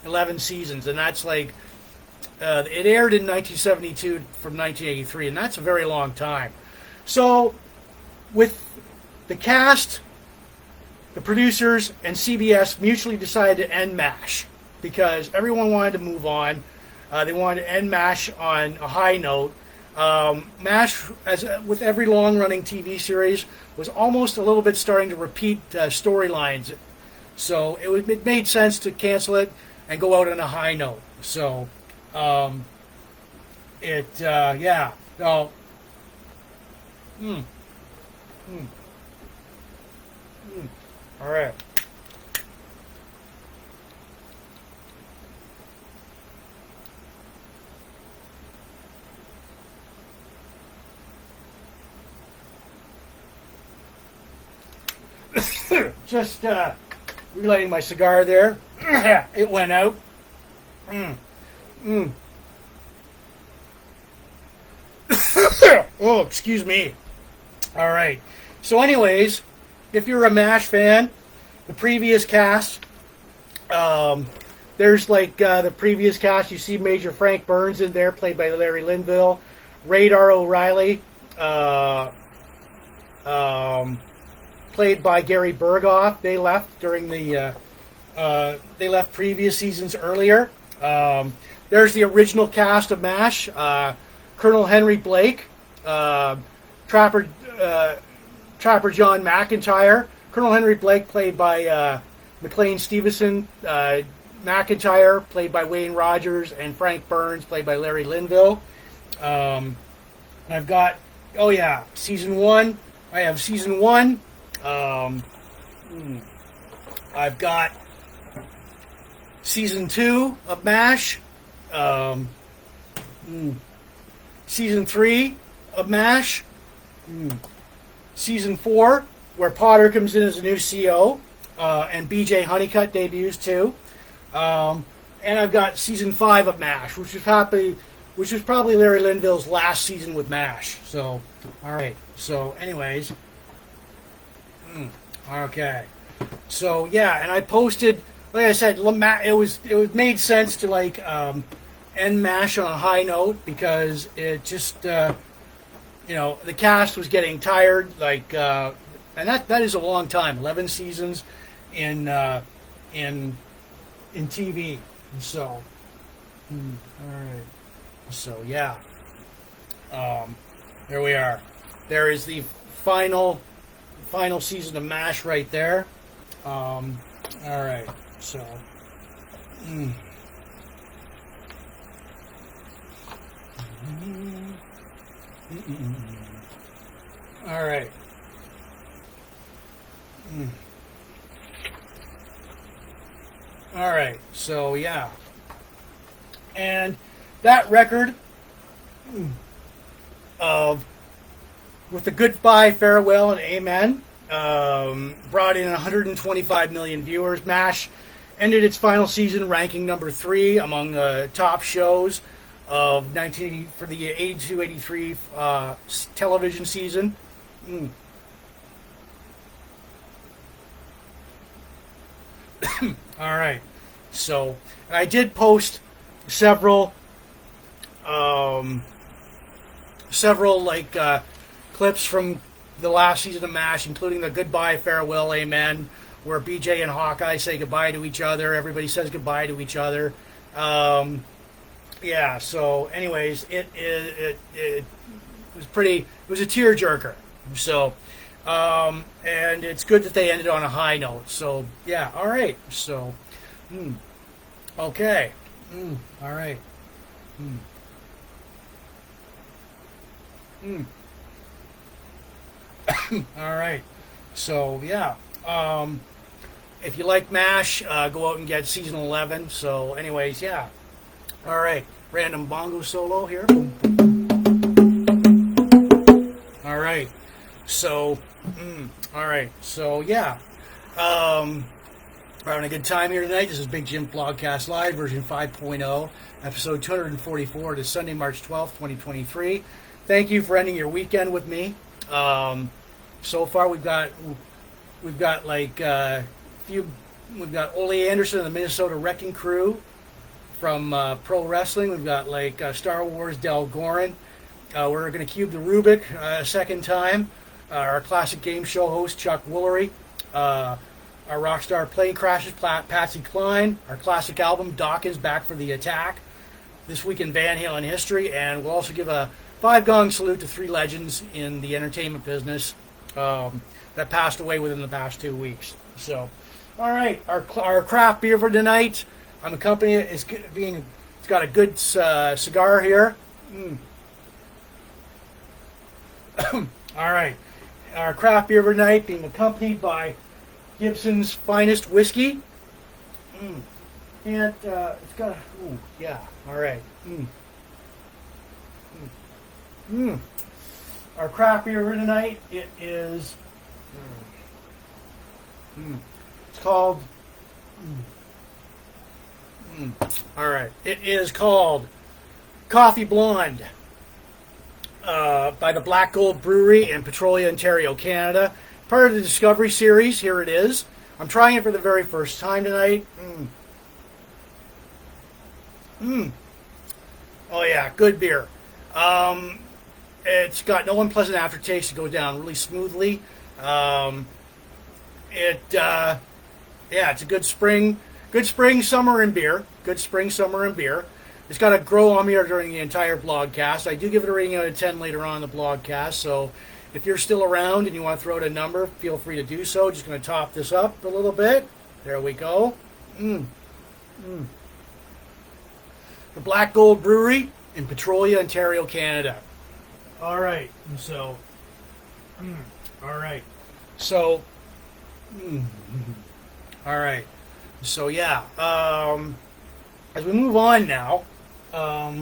Speaker 1: 11 seasons, and that's It aired in 1972 from 1983, and that's a very long time. So, with the cast, the producers, and CBS mutually decided to end MASH because everyone wanted to move on. They wanted to end MASH on a high note. MASH, as with every long-running TV series, was almost a little bit starting to repeat storylines. So it made sense to cancel it and go out on a high note. So, yeah. No. All right. Just relighting my cigar there. It went out. Oh, excuse me. All right. So anyways, if you're a MASH fan, the previous cast, there's like the previous cast. You see Major Frank Burns in there, played by Larry Linville. Radar O'Reilly, played by Gary Berghoff. They left during the they left previous seasons earlier. There's the original cast of MASH: Colonel Henry Blake, Trapper John McIntyre. Colonel Henry Blake, played by McLean Stevenson. McIntyre, played by Wayne Rogers, and Frank Burns, played by Larry Linville. I've got season 1. I have season 1. I've got season 2 of MASH. Season 3 of MASH. Season 4, where Potter comes in as a new CO, and BJ Honeycutt debuts too. And I've got season 5 of MASH, which was probably Larry Linville's last season with MASH. So, all right. So, anyways. Okay. So, yeah, and I posted, like I said, it made sense to end MASH on a high note because it just, the cast was getting tired, and that is a long time, 11 seasons in TV. So, all right. So, yeah. There we are. There is the final season of MASH right there. All right. So, all right. All right. So, yeah. And that record of with the goodbye, farewell, and amen brought in 125 million viewers. MASH ended its final season ranking number 3 among the top shows of 1980 for the 82-83 television season. All right. So I did post several clips from the last season of MASH, including the goodbye, farewell, amen, where BJ and Hawkeye say goodbye to each other. Everybody says goodbye to each other. Yeah. So, anyways, it was pretty. It was a tearjerker. So, and it's good that they ended on a high note. So, yeah. All right. So, okay. All right. All right. So, yeah. If you like MASH, go out and get season 11. So, anyways, yeah. All right. Random bongo solo here. All right. So, all right. So, yeah. We're having a good time here tonight. This is Big Jims Blogcast Live, version 5.0, episode 244. It is Sunday, March 12th, 2023. Thank you for ending your weekend with me. So far, we've got like we've got Ole Anderson and the Minnesota Wrecking Crew from pro wrestling. We've got like Star Wars Del Goren. We're going to cube the Rubik a second time. Our classic game show host, Chuck Woolery. Our rock star plane Crashes-Patsy Cline. Our classic album, Dokken-Back for the Attack. This week in Van Halen history. And we'll also give a 5-gong salute to 3 legends in the entertainment business that passed away within the past 2 weeks. So, all right, our craft beer for tonight. I'm accompanying it. It's got a good cigar here. All right. Our craft beer for tonight being accompanied by Gibson's Finest Whiskey. And it's got yeah. All right. Our craft beer for tonight, it is, it's called, all right. It is called Coffee Blonde. By the Black Gold Brewery in Petrolia, Ontario, Canada. Part of the Discovery Series. Here it is. I'm trying it for the very first time tonight. Oh yeah, good beer. It's got no unpleasant aftertaste. It goes down really smoothly. It's a good spring, summer and beer. Good spring, summer and beer. It's got to grow on me during the entire blogcast. I do give it a rating out of 10 later on in the blogcast, so if you're still around and you want to throw out a number, feel free to do so. Just going to top this up a little bit. There we go. The Black Gold Brewery in Petrolia, Ontario, Canada. All right, so, all right, so, all right, so yeah, as we move on now, all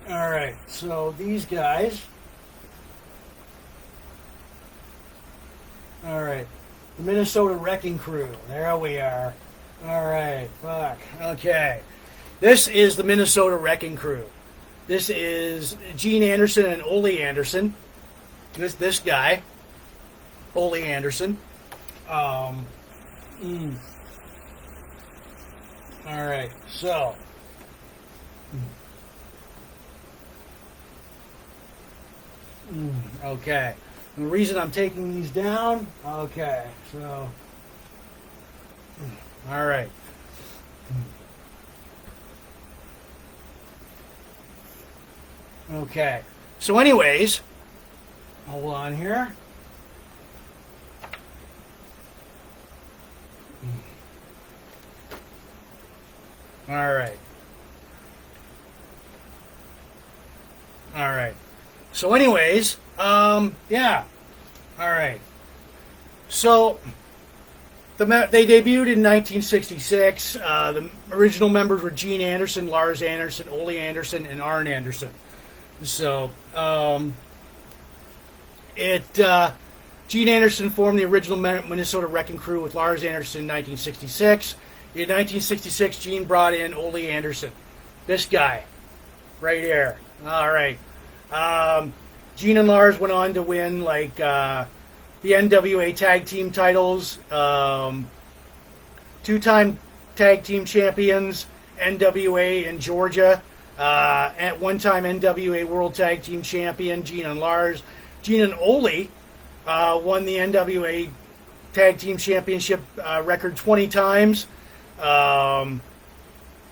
Speaker 1: right, so these guys, all right, the Minnesota Wrecking Crew, there we are, all right, fuck, okay, this is the Minnesota Wrecking Crew, this is Gene Anderson and Ole Anderson, this guy, Ole Anderson, all right, so, okay, the reason I'm taking these down, okay, so, all right, okay, so anyways, hold on here. All right. All right. So anyways, yeah. All right. So they debuted in 1966. The original members were Gene Anderson, Lars Anderson, Ole Anderson, and Arn Anderson. So Gene Anderson formed the original Minnesota Wrecking Crew with Lars Anderson in 1966. In 1966, Gene brought in Ole Anderson. This guy, right here. All right. Gene and Lars went on to win like the NWA Tag Team titles, 2-time Tag Team champions, NWA in Georgia, at one-time NWA World Tag Team champion, Gene and Lars. Gene and Ole won the NWA Tag Team Championship record 20 times.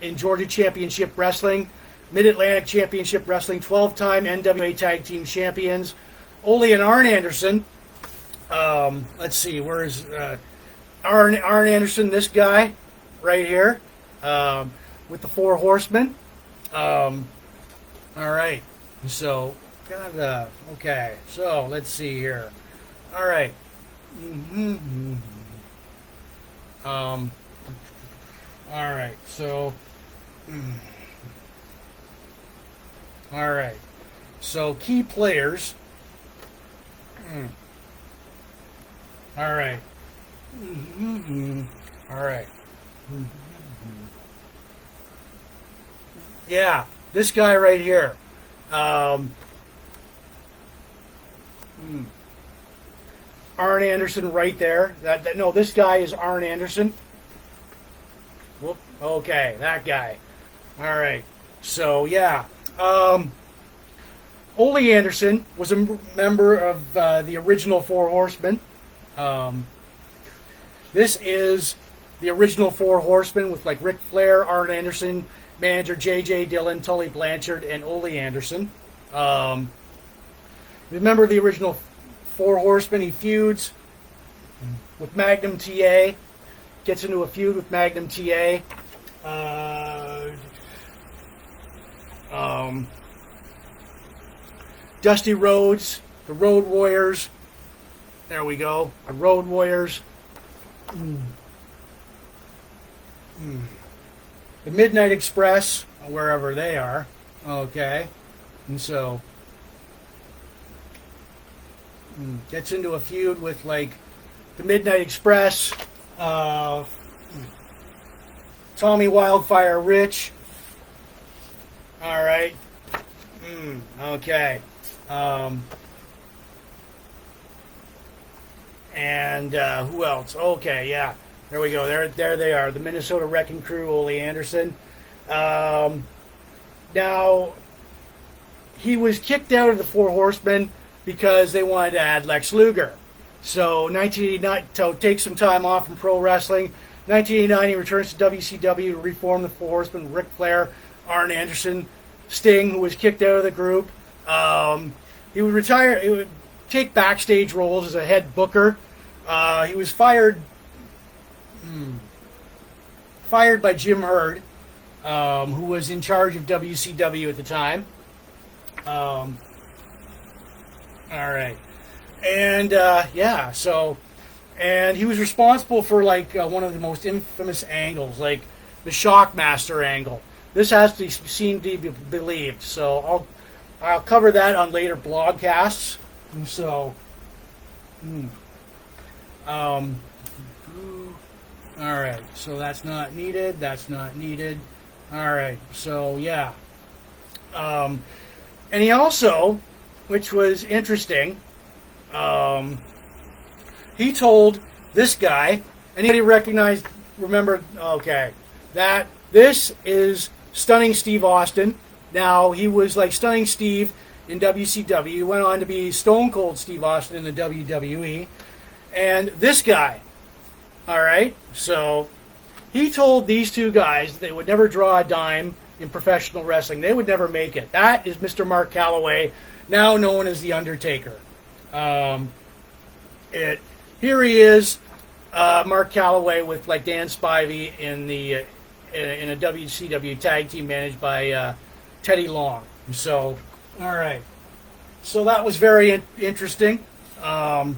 Speaker 1: In Georgia Championship Wrestling, Mid-Atlantic Championship Wrestling, 12-time NWA Tag Team Champions. Ole and Arn Anderson, let's see, where is Arn Anderson, this guy, right here, with the 4 Horsemen. All right, so, okay, so, let's see here. All right. All right, so, all right, so key players, all right, all right, yeah, this guy right here, Arn Anderson right there, no, this guy is Arn Anderson. Okay, that guy. All right. So yeah, Ole Anderson was a member of the original Four Horsemen. This is the original Four Horsemen with like Ric Flair, Arn Anderson, manager J.J. Dillon, Tully Blanchard, and Ole Anderson. Remember the original Four Horsemen? He feuds with Magnum TA. Gets into a feud with Magnum TA. Dusty Rhodes, the Road Warriors. There we go. The Road Warriors. The Midnight Express, wherever they are. Okay. And so gets into a feud with like the Midnight Express, Tommy Wildfire Rich. All right. Okay. And who else? Okay, yeah. There we go. There they are. The Minnesota Wrecking Crew, Ole Anderson. Now, he was kicked out of the Four Horsemen because they wanted to add Lex Luger. So, 1989, to take some time off from pro wrestling. 1989, he returns to WCW to reform the Four Horsemen. Ric Flair, Arn Anderson, Sting, who was kicked out of the group. He would retire. He would take backstage roles as a head booker. He was fired by Jim Herd, who was in charge of WCW at the time. All right. And, yeah, so, and he was responsible for, like, one of the most infamous angles, like the Shockmaster angle. This has to seem to be believed, so I'll cover that on later blogcasts. And so, all right, so that's not needed, that's not needed. All right, so, yeah. And he also, which was interesting, he told this guy, anybody remember, okay, that this is Stunning Steve Austin. Now, he was like Stunning Steve in WCW. He went on to be Stone Cold Steve Austin in the WWE. And this guy, all right, so he told these two guys they would never draw a dime in professional wrestling. They would never make it. That is Mr. Mark Calloway, now known as The Undertaker. Here he is, Mark Calloway with like Dan Spivey in a WCW tag team managed by Teddy Long. So, all right. So that was very interesting. All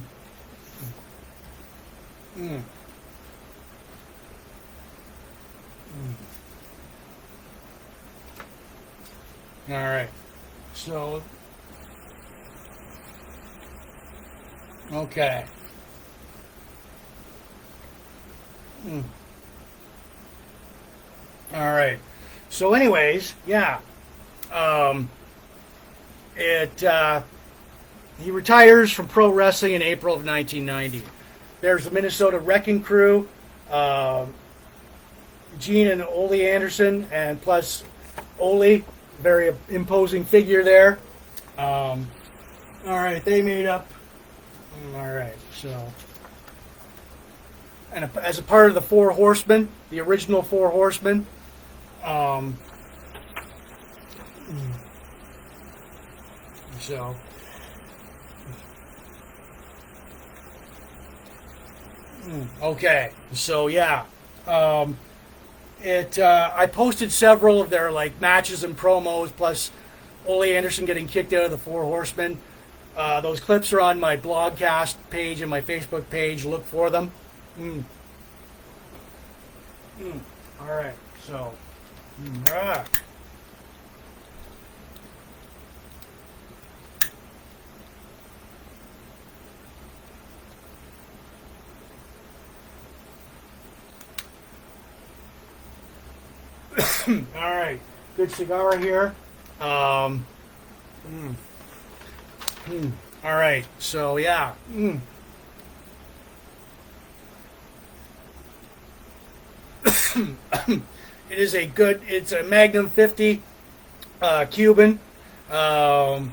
Speaker 1: right. So, okay. All right. So, anyways, yeah. He retires from pro wrestling in April of 1990. There's the Minnesota Wrecking Crew, Gene and Ole Anderson, and plus Ole, very imposing figure there. All right, they made up. All right, so. And as a part of the Four Horsemen, the original Four Horsemen, so okay, so yeah, I posted several of their like matches and promos, plus Ole Anderson getting kicked out of the Four Horsemen. Those clips are on my blogcast page and my Facebook page. Look for them. All right, so. All right, good cigar here. All right, so yeah. It is it's a Magnum 50 Cuban, Havana,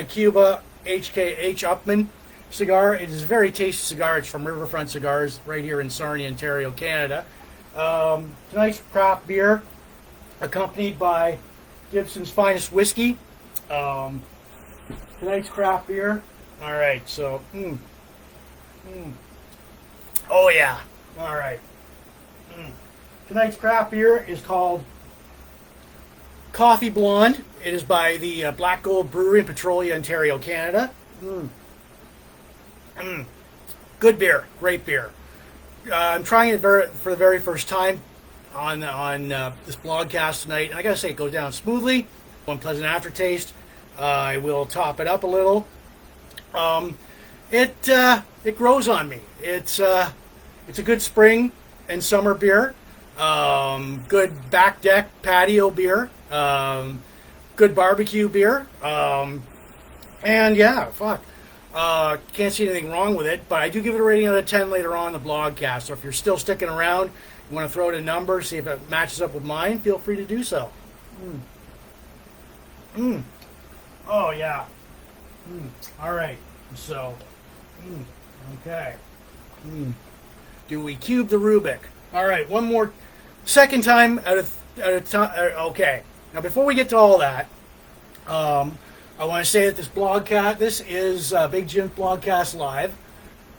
Speaker 1: Cuba, HKH Upman cigar. It is a very tasty cigar. It's from Riverfront Cigars right here in Sarnia, Ontario, Canada. Tonight's craft beer, accompanied by Gibson's Finest Whiskey. Tonight's craft beer. All right, so, oh yeah, all right. Tonight's craft beer is called Coffee Blonde. It is by the Black Gold Brewery in Petrolia, Ontario, Canada. Good beer, great beer. I'm trying it for the very first time on this blogcast tonight, and I gotta say it goes down smoothly. One pleasant aftertaste. I will top it up a little. It grows on me. It's a good spring and summer beer. Good back deck patio beer. Good barbecue beer. And yeah, fuck. Can't see anything wrong with it, but I do give it a rating out of 10 later on in the blogcast. So if you're still sticking around, you want to throw it a number, see if it matches up with mine, feel free to do so. Oh yeah. All right. So, okay. Do we cube the Rubick? All right. One more, second time at a time. Okay. Now before we get to all that, I want to say that this is Big Jims Blogcast Live.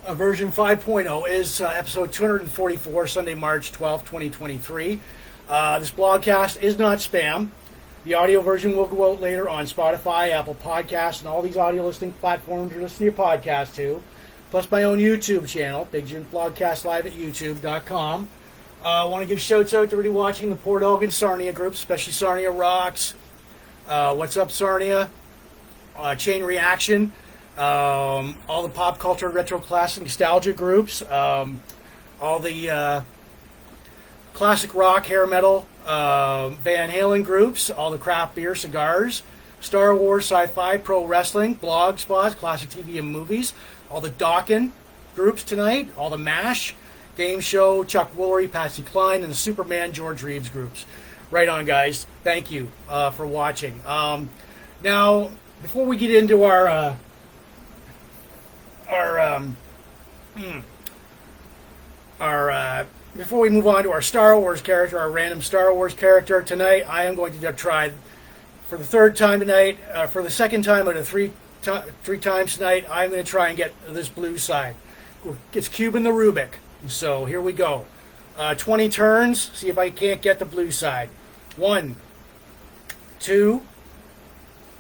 Speaker 1: Version 5.0 is episode 244, Sunday, March 12th, 2023. This blogcast is not spam. The audio version will go out later on Spotify, Apple Podcasts, and all these audio listening platforms you're listening to your podcast to, plus my own YouTube channel, Big Jims Blogcast Live at youtube.com. I want to give shouts out to everybody watching the Port Elgin Sarnia groups, especially Sarnia Rocks, What's Up Sarnia, Chain Reaction, all the pop culture, retro classic nostalgia groups, all the classic rock, hair metal, Van Halen groups, all the craft beer, cigars, Star Wars, sci-fi, pro wrestling, blog spots, classic TV and movies, all the Dokken groups tonight, all the MASH, game show, Chuck Woolery, Patsy Cline, and the Superman George Reeves groups. Right on, guys. Thank you for watching. Now, before we get into our before we move on to our Star Wars character, our random Star Wars character tonight, I am going to try for the third time tonight, for the second time out of three times tonight, I'm going to try and get this blue side. It's cubing the Rubick. So here we go. 20 turns. See if I can't get the blue side. 1, 2,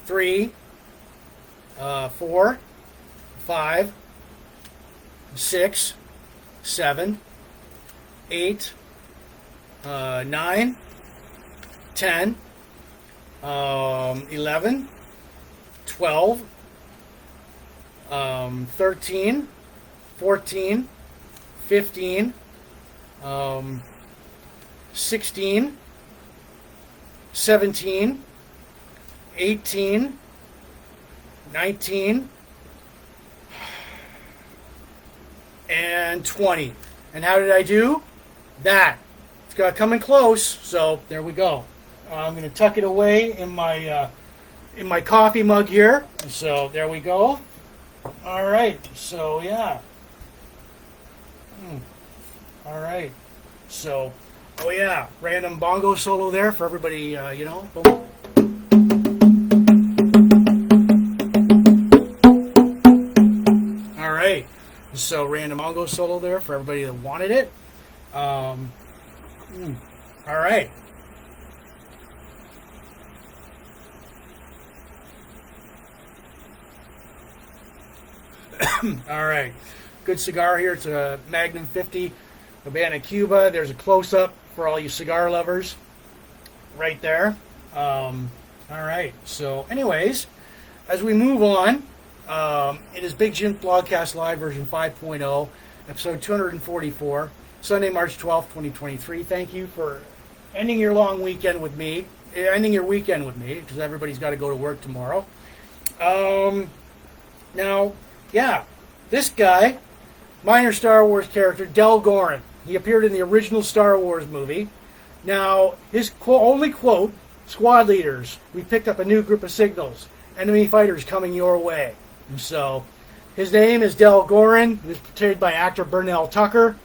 Speaker 1: 3, 4, 5, 6, 7, 8, 9, 10, 11, 12, 13, 14, 15, 16, 17, 18, 19, and 20. And how did I do? That. It's got coming close, so there we go. I'm going to tuck it away in my coffee mug here. So there we go. All right. So yeah. All right. So, oh yeah, random bongo solo there for everybody. You know. Boom. All right. So random bongo solo there for everybody that wanted it. All right. All right. Good cigar here. It's a Magnum 50 Havana, Cuba. There's a close-up for all you cigar lovers right there. All right. So anyways, as we move on, it is Big Jims Blogcast Live version 5.0, episode 244, Sunday, March 12th, 2023. Thank you for ending your long weekend with me, ending your weekend with me, because everybody's got to go to work tomorrow. Now, yeah, this guy, minor Star Wars character, Goren. He appeared in the original Star Wars movie. Now, his only quote, squad leaders, we picked up a new group of signals. Enemy fighters coming your way. And so, his name is Del Goren. He was portrayed by actor Burnell Tucker.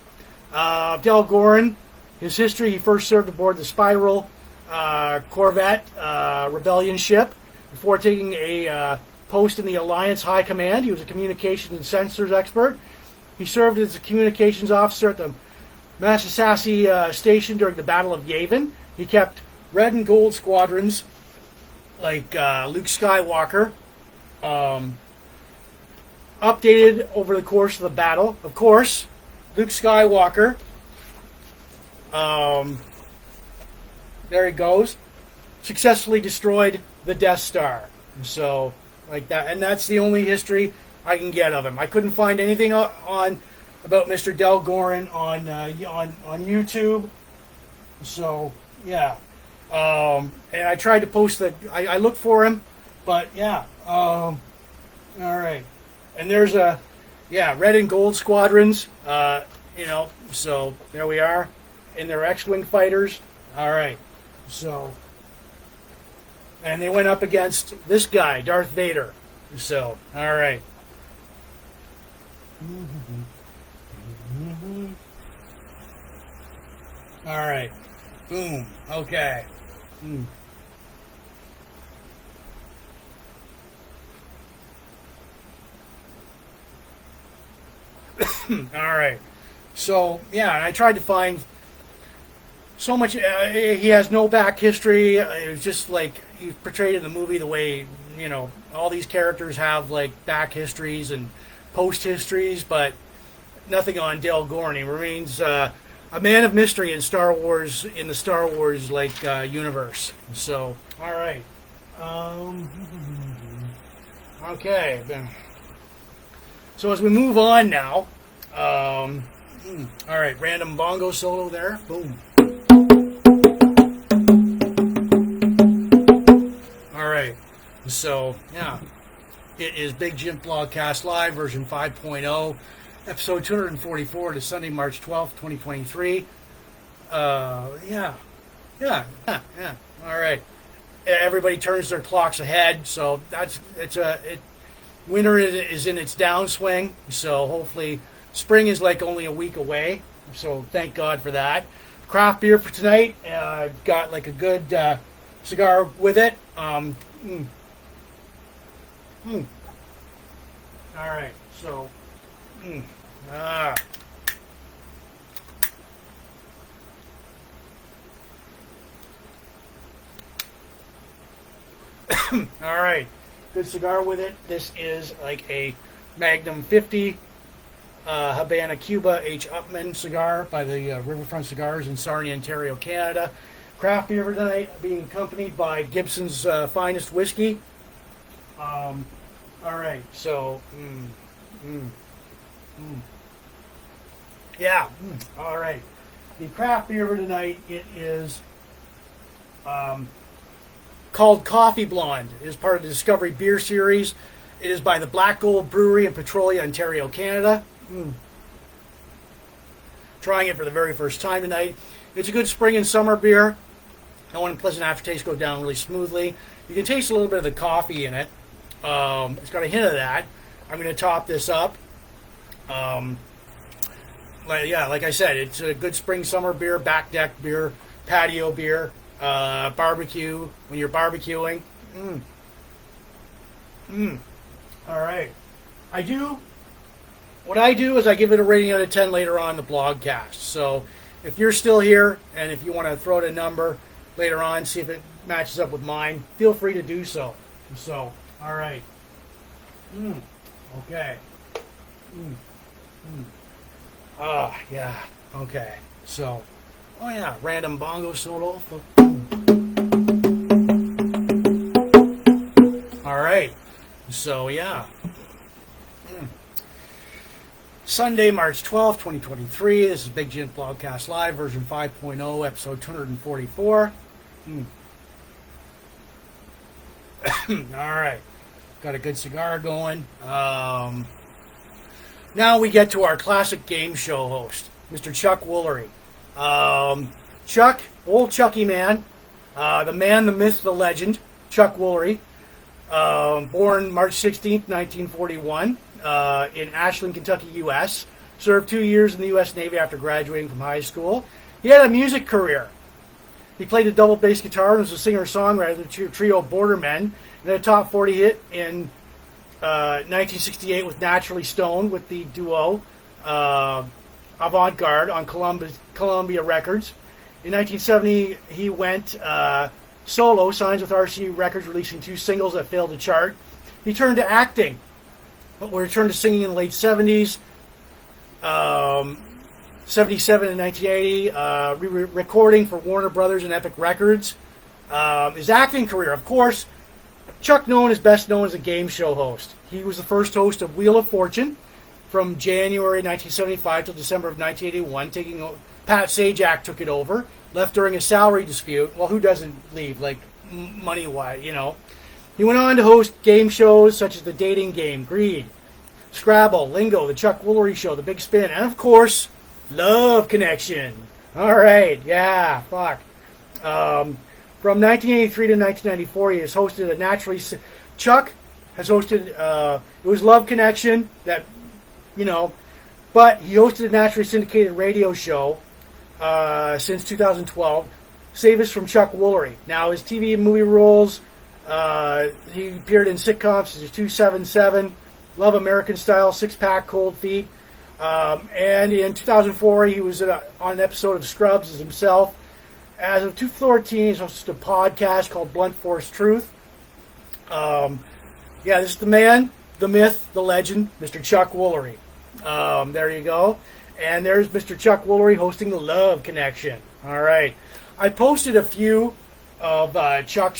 Speaker 1: Del Goren, his history, he first served aboard the Spiral Corvette Rebellion ship. Before taking a post in the Alliance High Command, he was a communications and sensors expert. He served as a communications officer at the Mash-Season station during the Battle of Yavin. He kept red and gold squadrons like Luke Skywalker updated over the course of the battle. Of course, Luke Skywalker, there he goes, successfully destroyed the Death Star. So, like that, and that's the only history I can get of him. I couldn't find anything on about Mr. Del Goren on YouTube. So, yeah. And I tried to post that. I looked for him, but yeah. All right. And there's red and gold squadrons. So there we are. And they're X-Wing fighters. All right. So, and they went up against this guy, Darth Vader. So, all right. All right. Boom. Okay. All right. So, yeah, I tried to find so much. He has no back history. It was just like he's portrayed in the movie the way, all these characters have like back histories and post histories, but nothing on Del Goren. He remains a man of mystery in Star Wars, in the Star Wars universe. So, all right. Okay. So as we move on now, all right, random bongo solo there. Boom. All right. So, yeah. It is Big Jims Blogcast Live, version 5.0, episode 244 to Sunday, March 12th, 2023. Yeah. All right. Everybody turns their clocks ahead, so winter is in its downswing, so hopefully spring is like only a week away, so thank God for that. Craft beer for tonight, got like a good cigar with it. All right, so all right, good cigar with it. This is like a Magnum 50 Havana Cuba H. Upman cigar by the Riverfront Cigars in Sarnia, Ontario, Canada. Craft beer for tonight being accompanied by Gibson's Finest Whiskey. All right, so yeah, all right. The craft beer for tonight, it is called Coffee Blonde. It is part of the Discovery Beer Series. It is by the Black Gold Brewery in Petrolia, Ontario, Canada. Trying it for the very first time tonight. It's a good spring and summer beer. No unpleasant aftertaste, go down really smoothly. You can taste a little bit of the coffee in it. It's got a hint of that. I'm going to top this up. Like I said, it's a good spring summer beer, back deck beer, patio beer, barbecue when you're barbecuing. All right. What I do is I give it a rating out of 10 later on in the blogcast. So if you're still here and if you want to throw out a number later on, see if it matches up with mine, feel free to do so. So, all right. Okay. Yeah. Okay. So, random bongo solo. All right. So, yeah. Sunday, March 12th, 2023. This is Big Jims Blogcast Live, version 5.0, episode 244. All right. Got a good cigar going. Now we get to our classic game show host, Mr. Chuck Woolery. Chuck, old Chucky man, the man, the myth, the legend, Chuck Woolery, born March 16th, 1941, in Ashland, Kentucky, U.S., served 2 years in the U.S. Navy after graduating from high school. He had a music career. He played the double bass guitar and was a singer-songwriter of the trio Bordermen, and a top 40 hit in 1968 with Naturally Stoned with the duo Avant-Garde on Columbia Records. In 1970, he went solo, signed with RC Records, releasing 2 singles that failed to chart. He turned to acting, but returned to singing in the late 70s. 77 and 1980, recording for Warner Brothers and Epic Records. His acting career, of course, Chuck is best known as a game show host. He was the first host of Wheel of Fortune from January 1975 till December of 1981. Pat Sajak took it over, left during a salary dispute. Well, who doesn't leave, like, money-wise, you know? He went on to host game shows such as The Dating Game, Greed, Scrabble, Lingo, The Chuck Woolery Show, The Big Spin, and, of course, Love Connection. All right, yeah, fuck. From 1983 to 1994, he has hosted Chuck has hosted, it was Love Connection, that, you know, but he hosted a naturally syndicated radio show since 2012, Save Us from Chuck Woolery. Now, his TV and movie roles, he appeared in sitcoms such as 277, Love American Style, Six Pack, Cold Feet, and in 2004, he was on an episode of Scrubs as himself. As of 2014, he's hosted a podcast called Blunt Force Truth. Yeah, this is the man, the myth, the legend, Mr. Chuck Woolery. There you go. And there's Mr. Chuck Woolery hosting the Love Connection. All right. I posted a few of Chuck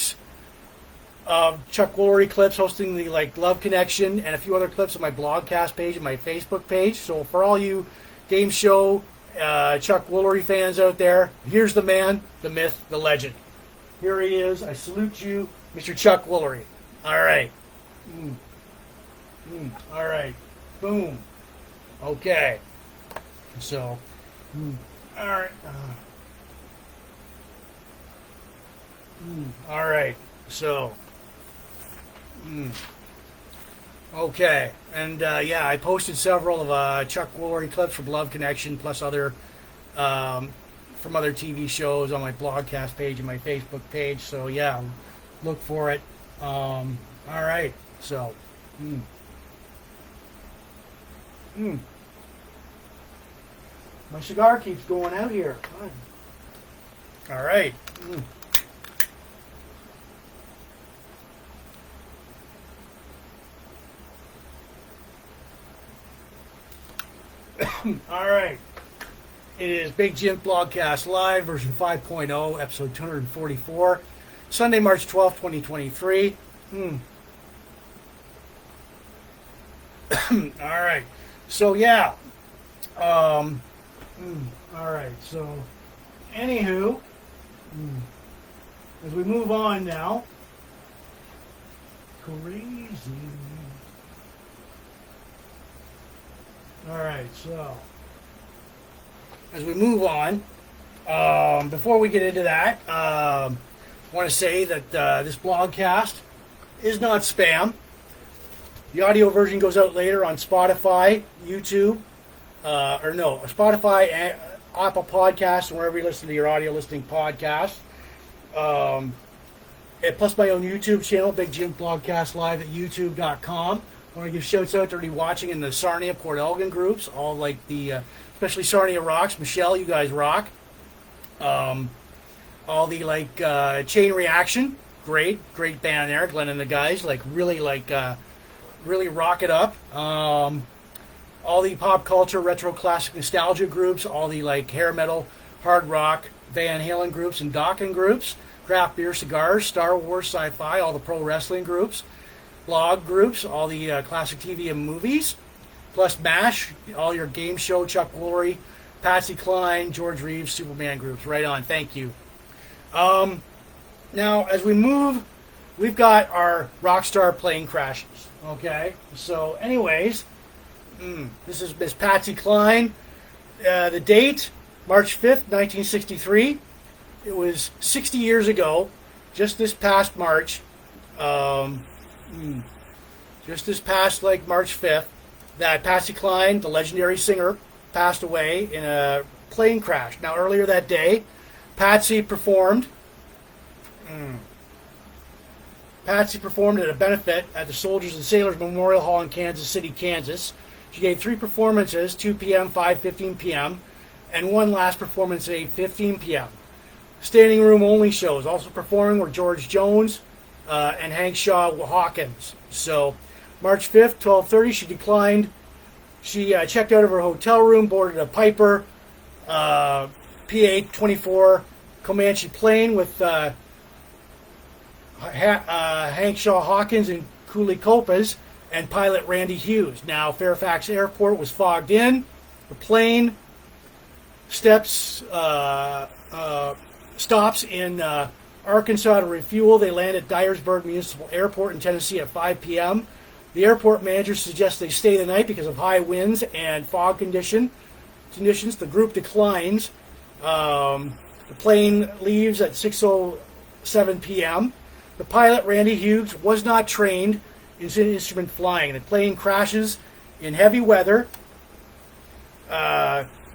Speaker 1: Woolery clips hosting the Love Connection and a few other clips on my blogcast page and my Facebook page. So for all you game show Chuck Woolery fans out there, here's the man, the myth, the legend. Here he is. I salute you, Mr. Chuck Woolery. All right. All right. Boom. Okay. So, all right. All right. So, okay. And yeah, I posted several of Chuck Woolery clips from Love Connection, plus other from other TV shows on my blogcast page and my Facebook page. So yeah, look for it. All right. So, my cigar keeps going out here. All right. All right. It is Big Jims Blogcast Live, version 5.0, episode 244, Sunday, March 12th, 2023. All right. So, yeah. All right. So, anywho, as we move on now, crazy. All right, so as we move on, before we get into that, I want to say that this blogcast is not spam. The audio version goes out later on Spotify, YouTube, Spotify, and Apple Podcasts, and wherever you listen to your audio listening podcasts. And plus my own YouTube channel, Big Jims Blogcast Live at youtube.com. I want to give shouts out to everybody watching in the Sarnia, Port Elgin groups, all like the, especially Sarnia Rocks. Michelle, you guys rock. All the Chain Reaction, great band there. Glenn and the guys, really rock it up. All the pop culture, retro, classic, nostalgia groups, all the hair metal, hard rock, Van Halen groups and Dokken groups, craft beer, cigars, Star Wars, sci-fi, all the pro wrestling groups. Blog groups, all the classic TV and movies, plus MASH, all your game show, Chuck Woolery, Patsy, Cline, George Reeves, Superman groups. Right on. Thank you. Now, as we move, we've got our Rockstar plane crashes. Okay? So, anyways, this is Miss Patsy Cline. The date, March 5th, 1963. it was 60 years ago, just this past March, just this past March 5th, that Patsy Cline, the legendary singer, passed away in a plane crash. Now, earlier that day, Patsy performed at a benefit at the Soldiers and Sailors Memorial Hall in Kansas City, Kansas. She gave 3 performances, 2 p.m., 5:15 p.m., and one last performance at 8:15 p.m. Standing room only shows. Also performing were George Jones and Hank Shaw Hawkins. So, March 5th, 12:30, she declined. She checked out of her hotel room, boarded a Piper PA-24 Comanche plane with Hank Shaw Hawkins and Cooley Copas and pilot Randy Hughes. Now, Fairfax Airport was fogged in. The plane stops in Arkansas to refuel. They land at Dyersburg Municipal Airport in Tennessee at 5 p.m. The airport manager suggests they stay the night because of high winds and fog conditions. The group declines. The plane leaves at 6:07 p.m. The pilot, Randy Hughes, was not trained in instrument flying. The plane crashes in heavy weather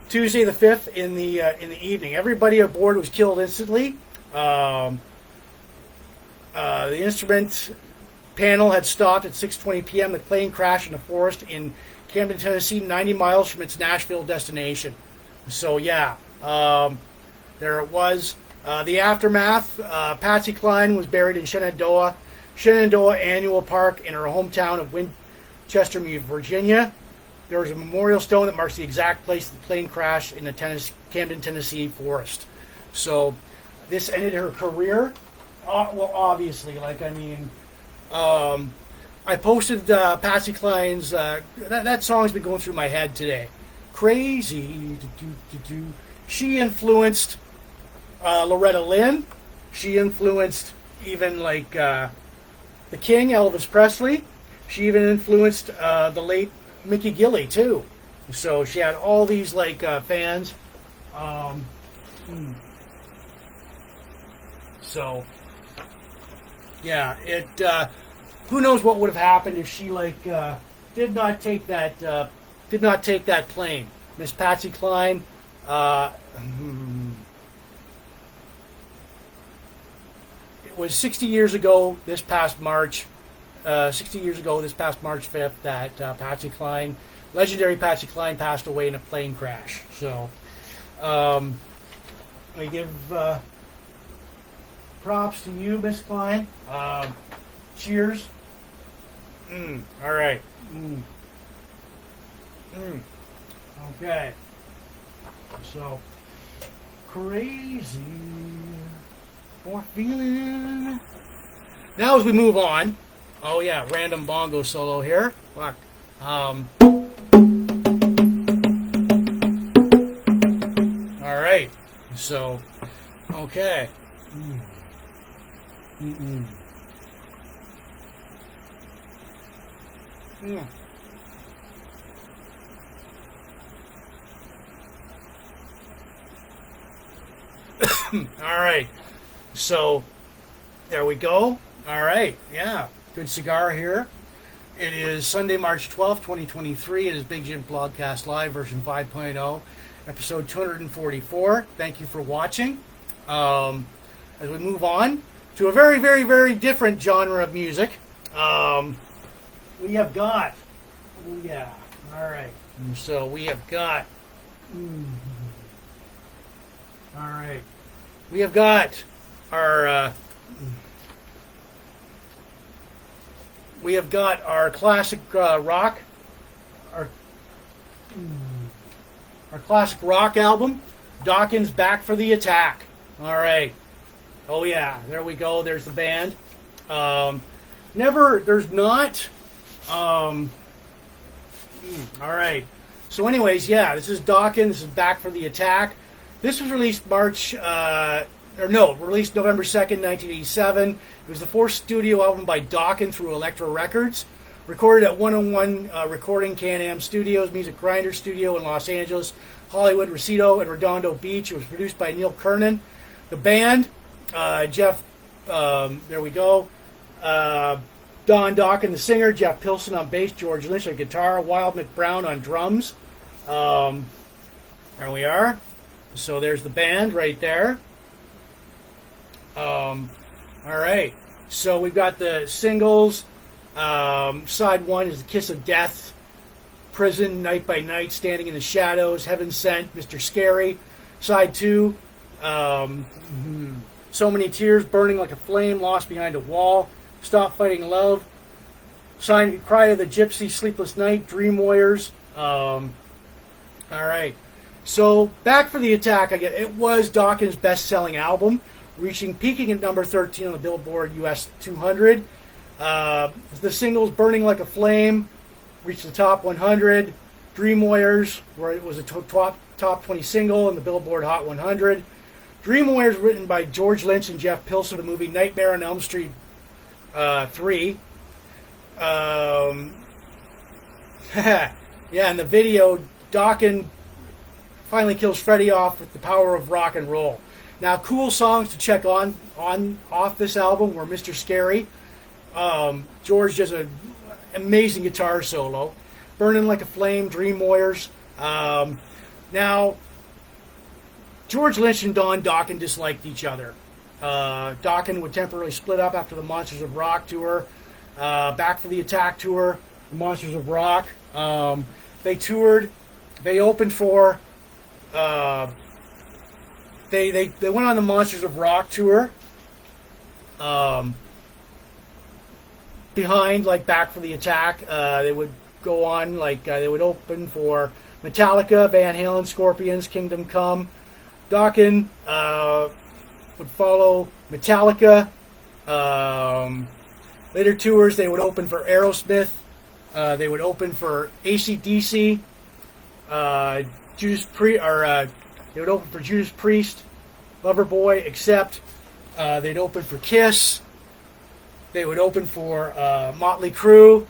Speaker 1: Tuesday the 5th in the evening. Everybody aboard was killed instantly. The instrument panel had stopped at 6:20 p.m. The plane crashed in a forest in Camden, Tennessee, 90 miles from its Nashville destination. So, yeah, there it was. The aftermath, Patsy Cline was buried in Shenandoah Annual Park in her hometown of Winchester, Virginia. There was a memorial stone that marks the exact place the plane crashed in the Camden, Tennessee forest. So, this ended her career. Well, obviously, I posted Patsy Cline's, that song's been going through my head today. Crazy. She influenced Loretta Lynn. She influenced even the King, Elvis Presley. She even influenced the late Mickey Gilley too. So she had all these fans. So yeah, it. Who knows what would have happened if she did not take that plane, Miss Patsy Cline. It was 60 years ago this past March. 60 years ago this past March 5th that Patsy Cline, legendary Patsy Cline, passed away in a plane crash. So I give props to you, Miss Cline. Cheers. All right. Okay. So, crazy. More feeling. Now as we move on. Oh yeah, random bongo solo here. Look. All right. So, okay. Yeah. All right. So, there we go. All right. Yeah. Good cigar here. It is Sunday, March 12th, 2023. It is Big Jim Blogcast Live, version 5.0, episode 244. Thank you for watching. As we move on to a very, very, very different genre of music, we have got, oh yeah, all right. So we have got, all right. We have got our classic rock, our classic rock album, Dokken-Back for the Attack. All right. Oh yeah, there we go. There's the band. There's not. All right. So, anyways, yeah, this is Dokken. This is Back for the Attack. This was released released November 2nd, 1987. It was the fourth studio album by Dokken through Elektra Records. Recorded at 101 Recording Can-Am Studios, Music Grinder Studio in Los Angeles, Hollywood, Rosito, and Redondo Beach. It was produced by Neil Kernan. The band, Jeff, there we go. Don Dokken, the singer, Jeff Pilson on bass, George Lynch on guitar, Wild McBrown on drums. There we are. So there's the band right there. All right. So we've got the singles. Side one is The Kiss of Death, Prison, Night by Night, Standing in the Shadows, Heaven Sent, Mr. Scary. Side two, So Many Tears, Burning Like a Flame, Lost Behind a Wall, Stop Fighting Love, Cry of the Gypsy, Sleepless Night, Dream Warriors. All right. So Back for the Attack, it was Dokken's best-selling album, peaking at number 13 on the Billboard US 200. The singles Burning Like a Flame reached the top 100. Dream Warriors, where it was a top 20 single in the Billboard Hot 100. Dream Warriors, written by George Lynch and Jeff Pilson, the movie Nightmare on Elm Street 3. Yeah, in the video, Dokken finally kills Freddy off with the power of rock and roll. Now, cool songs to check off this album were Mr. Scary. George does an amazing guitar solo. Burning Like a Flame, Dream Warriors. Now, George Lynch and Don Dokken disliked each other. Dokken would temporarily split up after the Monsters of Rock tour. Back for the Attack tour, the Monsters of Rock. They toured. They opened for... They went on the Monsters of Rock tour. Behind, like, Back for the Attack, they would go on, like, they would open for Metallica, Van Halen, Scorpions, Kingdom Come. Dokken would follow Metallica. Later tours, they would open for Aerosmith. They would open for AC/DC. They would open for Judas Priest, Loverboy, Accept. They'd open for Kiss. They would open for Motley Crue,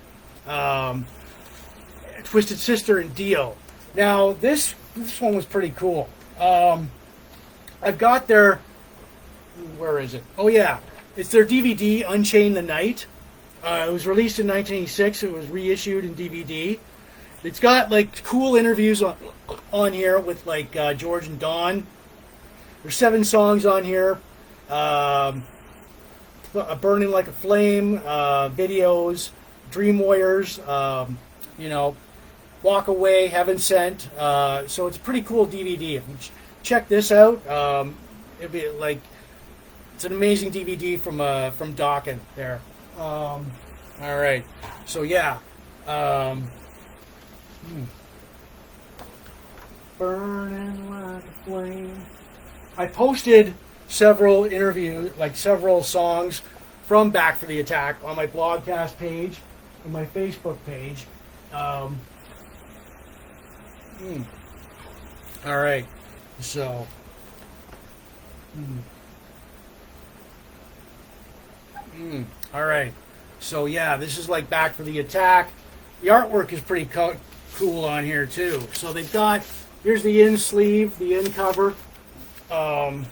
Speaker 1: Twisted Sister, and Dio. Now, this one was pretty cool. I've got their... Where is it? Oh, yeah. It's their DVD, Unchain the Night. It was released in 1986. It was reissued in DVD. It's got, like, cool interviews on here with, like, George and Don. There's 7 songs on here. Burning Like a Flame, videos, Dream Warriors, Walk Away, Heaven Sent. So it's a pretty cool DVD. If you check this out, it'd be like, it's an amazing DVD from Dokken there. All right. So yeah. Burning like a flame. I posted several songs from Back for the Attack on my Blogcast page and my Facebook page. All right, so all right, so yeah, this is like Back for the Attack. The artwork is pretty cool on here too. So they've got, here's the in sleeve, the in cover. All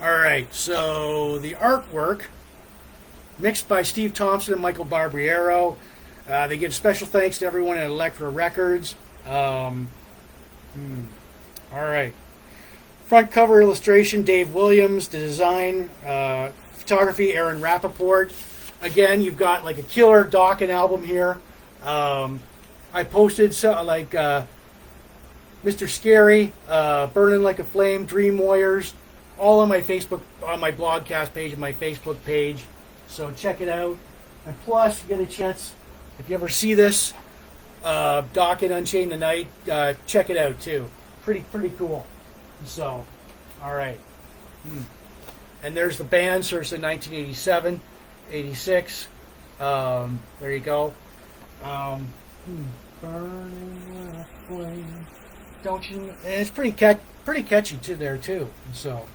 Speaker 1: right, so the artwork, mixed by Steve Thompson and Michael Barbiero. They give special thanks to everyone at Elektra Records. All right. Front cover illustration, Dave Williams. The design, photography, Aaron Rappaport. Again, you've got like a killer Dokken album here. I posted Mr. Scary, Burning Like a Flame, Dream Warriors, all on my Facebook, on my Blogcast page and my Facebook page. So check it out. And plus, you get a chance, if you ever see this, Dokken Unchained the Night, check it out too. Pretty cool. So, all right. And there's the band, so it's in 1987, 86. There you go. Burning like a flame. Don't you? And it's pretty catchy too there too. So,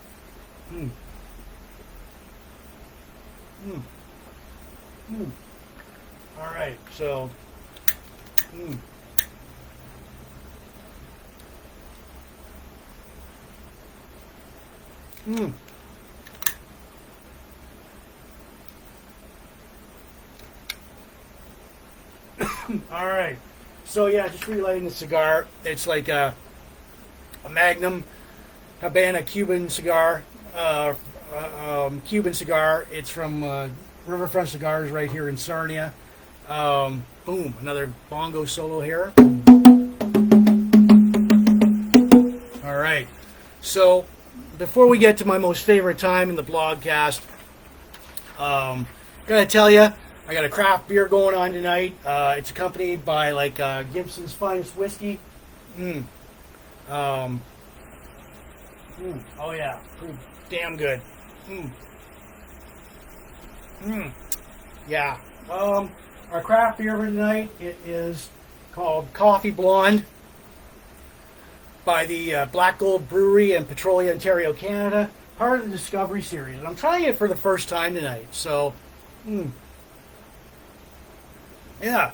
Speaker 1: all right. So, Mm. All right. So yeah, just relighting the cigar. It's like a Magnum Habana Cuban cigar. Cuban cigar. It's from Riverfront Cigars right here in Sarnia. Boom, another bongo solo here. All right. So before we get to my most favorite time in the blogcast, gotta tell you, I got a craft beer going on tonight. It's accompanied by like Gibson's Finest Whiskey. Oh yeah, pretty damn good. Yeah. Our craft beer for tonight, it is called Coffee Blonde by the Black Gold Brewery in Petrolia, Ontario, Canada. Part of the Discovery Series. And I'm trying it for the first time tonight. So, yeah.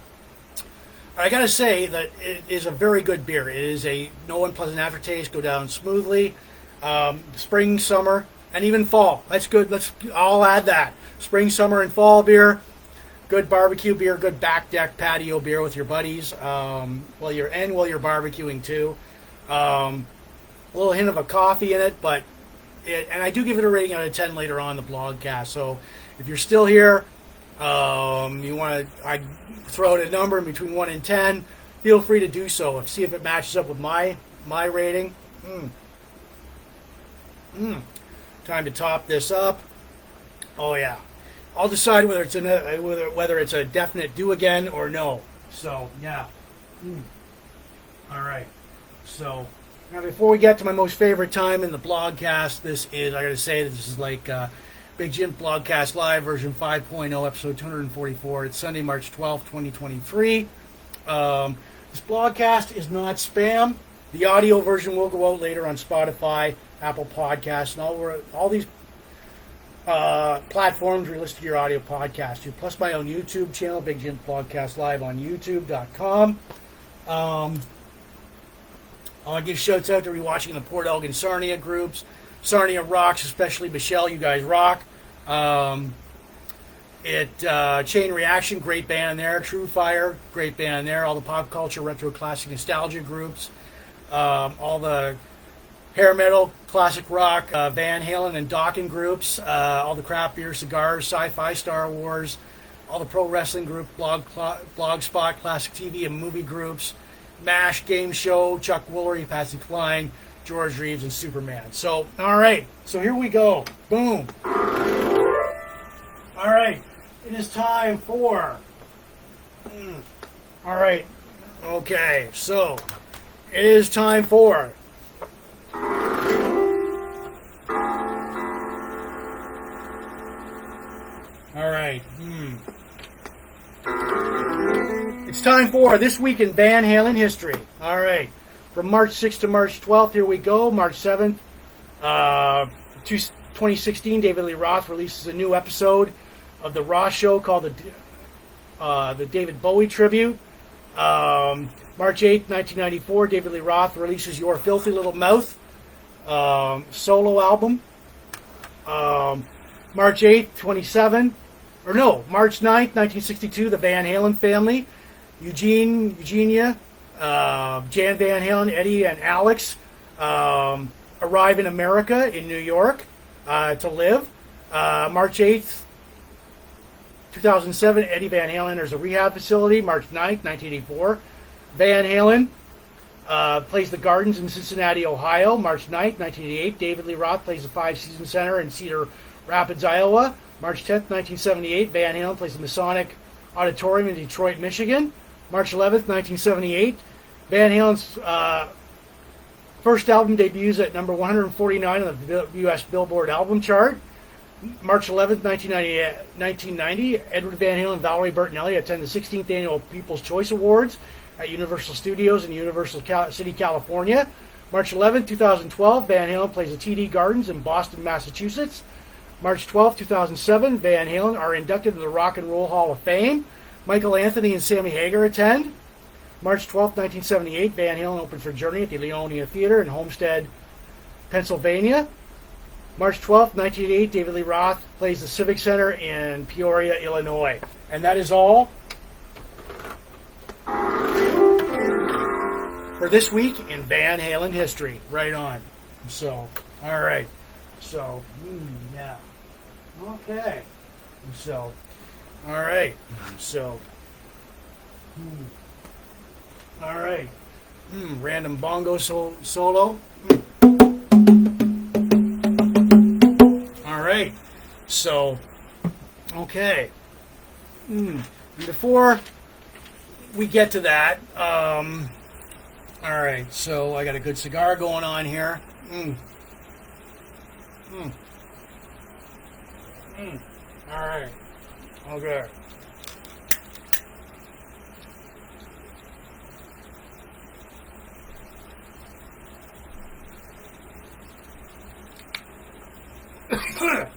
Speaker 1: I gotta say that it is a very good beer. It is a no unpleasant aftertaste, go down smoothly. Spring, summer, and even fall. That's good. I'll add that. Spring, summer, and fall beer. Good barbecue beer, good back deck patio beer with your buddies while you're barbecuing too. A little hint of a coffee in it, and I do give it a rating out of 10 later on in the blogcast. So if you're still here, you want to I throw out a number in between 1 and 10, feel free to do so. See if it matches up with my rating. Time to top this up. Oh yeah. I'll decide whether it's a definite do again or no. So yeah. All right. So now before we get to my most favorite time in the blogcast, I gotta say that this is like Big Jims Blogcast Live version 5.0, episode 244. It's Sunday, March 12th, 2023. This blogcast is not spam. The audio version will go out later on Spotify, Apple Podcasts, and all these platforms where you listen to your audio podcast to, plus my own YouTube channel, Big Jims Blogcast Live on youtube.com. I'll give shouts out to rewatching the Port Elgin Sarnia groups. Sarnia rocks, especially Michelle, you guys rock. Chain Reaction, great band in there. True Fire, great band in there. All the pop culture, retro, classic, nostalgia groups. All the hair metal, classic rock, Van Halen and Dokken groups, all the craft beer, cigars, sci-fi, Star Wars, all the pro wrestling group, Blogspot, classic TV and movie groups, MASH game show, Chuck Woolery, Patsy Cline, George Reeves, and Superman. So, all right. So here we go. Boom. All right. It is time for... All right. Okay. So, it is time for... All right. It's time for This Week in Van Halen History. All right. From March 6th to March 12th, here we go. March 7th, 2016, David Lee Roth releases a new episode of The Ross Show called the David Bowie Tribute. March 8th, 1994, David Lee Roth releases Your Filthy Little Mouth solo album. March 8th, March 9th, 1962, the Van Halen family, Eugenia, Jan Van Halen, Eddie, and Alex arrive in America, in New York, to live. March 8th, 2007, Eddie Van Halen enters a rehab facility. March 9th, 1984, Van Halen plays the Gardens in Cincinnati, Ohio. March 9th, 1988, David Lee Roth plays the Five Seasons Center in Cedar Rapids, Iowa. March 10th, 1978, Van Halen plays the Masonic Auditorium in Detroit, Michigan. March 11th, 1978, Van Halen's first album debuts at number 149 on the U.S. Billboard album chart. March 11th, 1990, Edward Van Halen and Valerie Bertinelli attend the 16th Annual People's Choice Awards at Universal Studios in Universal City, California. March 11th, 2012, Van Halen plays the TD Gardens in Boston, Massachusetts. March 12th, 2007, Van Halen are inducted to the Rock and Roll Hall of Fame. Michael Anthony and Sammy Hagar attend. March 12th, 1978, Van Halen opened for Journey at the Leonia Theater in Homestead, Pennsylvania. March 12th, 1988, David Lee Roth plays the Civic Center in Peoria, Illinois. And that is all for this week in Van Halen history. Right on. So, all right. So, yeah. Okay. So, all right. So, all right. Random bongo solo. All right. So, okay. Before we get to that, all right. So I got a good cigar going on here. All right. Okay.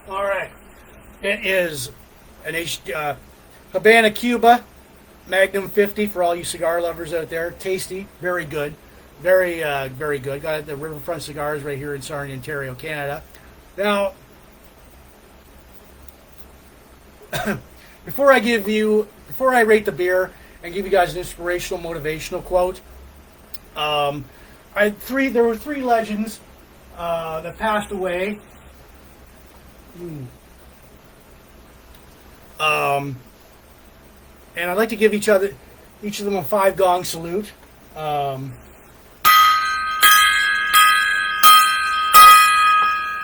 Speaker 1: All right. It is an Habana Cuba Magnum 50 for all you cigar lovers out there. Tasty, very good, very good. Got it at the Riverfront Cigars right here in Sarnia, Ontario, Canada. Now, before I rate the beer and give you guys an inspirational, motivational quote, there were three legends that passed away. And I'd like to give each of them a 5-gong salute. All